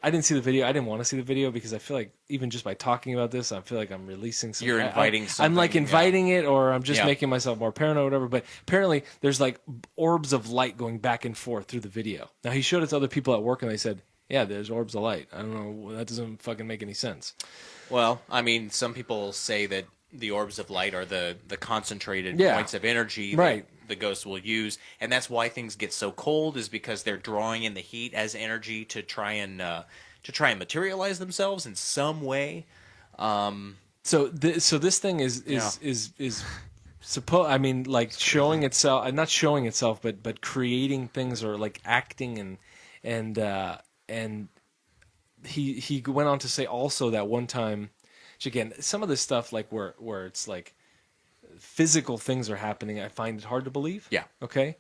I didn't see the video. I didn't want to see the video because I feel like even just by talking about this, I feel like I'm releasing something. You're inviting something. I'm like inviting it, or I'm just making myself more paranoid or whatever. But apparently there's like orbs of light going back and forth through the video. Now, he showed it to other people at work, and they said, yeah, there's orbs of light. I don't know. That doesn't fucking make any sense. Well, I mean, some people say that the orbs of light are the concentrated points of energy that the ghosts will use, and that's why things get so cold, is because they're drawing in the heat as energy to try and materialize themselves in some way. So this thing is I mean, like showing itself, not showing itself, but creating things, or like acting, and he went on to say also that one time, which again, some of this stuff like where it's like physical things are happening, I find it hard to believe. Yeah. Okay.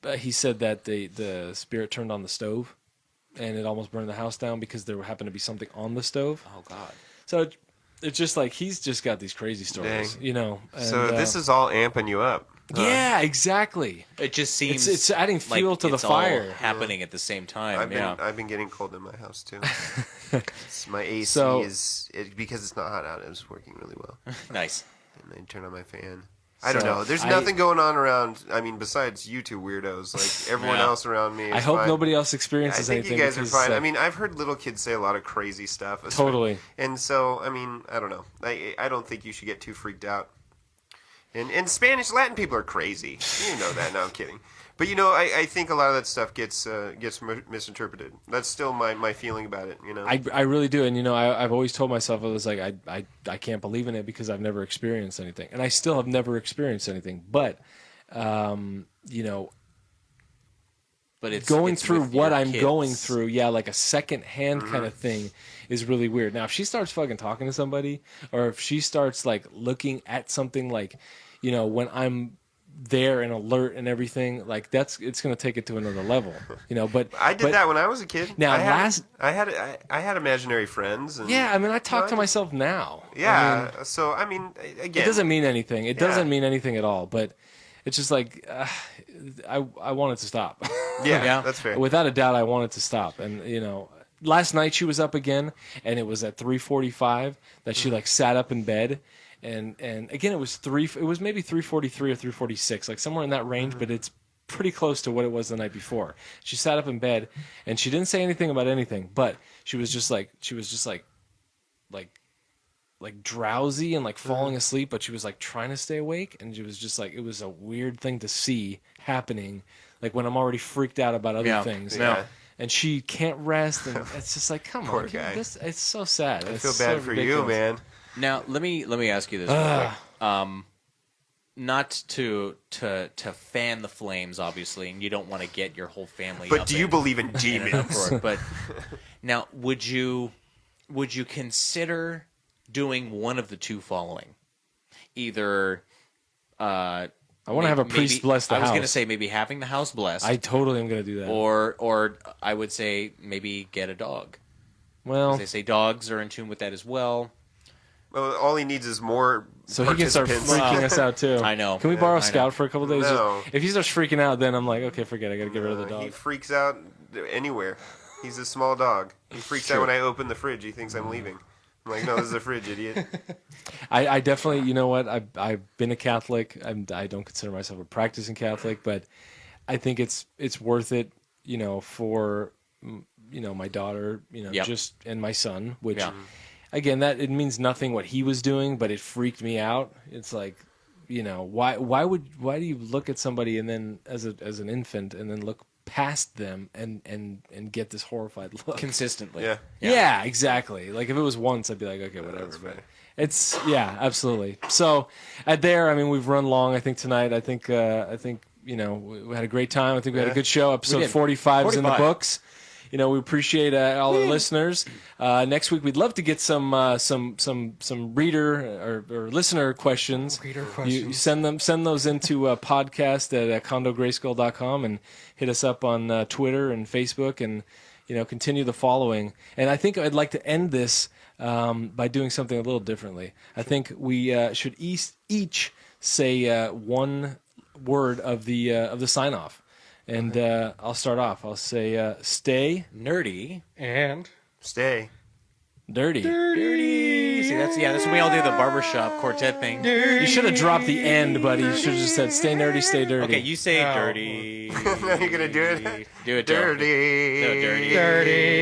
But he said that the spirit turned on the stove, and it almost burned the house down because there happened to be something on the stove. Oh God. So it's just like he's just got these crazy stories, And, so this is all amping you up. Yeah, exactly. It just seems it's adding fuel like to the it's all fire. happening at the same time. I've been getting cold in my house too. My AC because it's not hot out. It was working really well. Nice. And I turn on my fan. I don't know. There's nothing going on around. I mean, besides you two weirdos, like everyone else around me. I hope nobody else experiences I think anything. you guys are fine. I mean, I've heard little kids say a lot of crazy stuff. Totally. And so, I mean, I don't know. I don't think you should get too freaked out. And Spanish, Latin people are crazy. You know that. No, I'm kidding. But I think a lot of that stuff gets misinterpreted. That's still my feeling about it. I really do, and I've always told myself, I was like, I can't believe in it because I've never experienced anything, and I still have never experienced anything. But but it's going it's through with what your I'm kids. going through, like a second hand kind of thing is really weird. Now, if she starts fucking talking to somebody, or if she starts like looking at something, like when I'm there and alert and everything, like it's going to take it to another level, But I did that when I was a kid. Now, I had imaginary friends. And, I mean, I talk to myself now. Yeah. So I mean, again, it doesn't mean anything. It doesn't mean anything at all. But it's just like I want it to stop. Yeah, that's fair. Without a doubt, I want it to stop. And last night she was up again, and it was at 3:45 that she like sat up in bed. And again, it was maybe 3:43 or 3:46, like somewhere in that range, but it's pretty close to what it was the night before. She sat up in bed, and she didn't say anything about anything, but she was just like drowsy and like falling asleep, but she was like trying to stay awake, and she was just like, it was a weird thing to see happening, like when I'm already freaked out about other things. Yeah. And she can't rest, and it's just like, come Poor on, guy. It's so sad. I It's feel so bad for you, ridiculous. man. Now let me ask you this real quick. Not to fan the flames, obviously, and you don't want to get your whole family. But up do you believe in demons? But now, would you consider doing one of the two following? Either I want to have a priest bless the house. I was going to say maybe having the house blessed. I totally am going to do that. Or I would say maybe get a dog. Well, they say dogs are in tune with that as well. Well, all he needs is more. So he can start participants. freaking us out too. I know. Can we borrow I Scout know. for a couple days? No. If he starts freaking out, then I'm like, okay, forget it. I got to get rid of the dog. He freaks out anywhere. He's a small dog. He freaks out when I open the fridge. He thinks I'm leaving. I'm like, no, this is a fridge, idiot. I definitely, you know what? I've been a Catholic. I don't consider myself a practicing Catholic, but I think it's worth it, for my daughter, Yep. just and my son. Which, Yeah. again, that it means nothing what he was doing, but it freaked me out. It's like, why do you look at somebody and then as an infant and then look past them and get this horrified look Consistently. Yeah. Yeah, exactly. Like if it was once, I'd be like, okay, whatever. But it's absolutely. So we've run long. I think tonight. I think we had a great time. I think we had a good show. Episode 45 is in the 45. books. We appreciate all the listeners. Next week, we'd love to get some reader or listener questions. Reader You questions. send those into podcast at condograyskull.com and hit us up on Twitter and Facebook and continue the following. And I think I'd like to end this by doing something a little differently. I think we should each say one word of the sign off. And I'll start off. I'll say, stay Nerdy. And Stay. dirty. Dirty. See, that's when we all do the barbershop quartet thing. You should have dropped the end, buddy. You should have just said, stay nerdy, stay dirty. Okay, you say Oh. dirty. Now you're gonna do it. Do it, Joe. Dirty. No, dirty. dirty.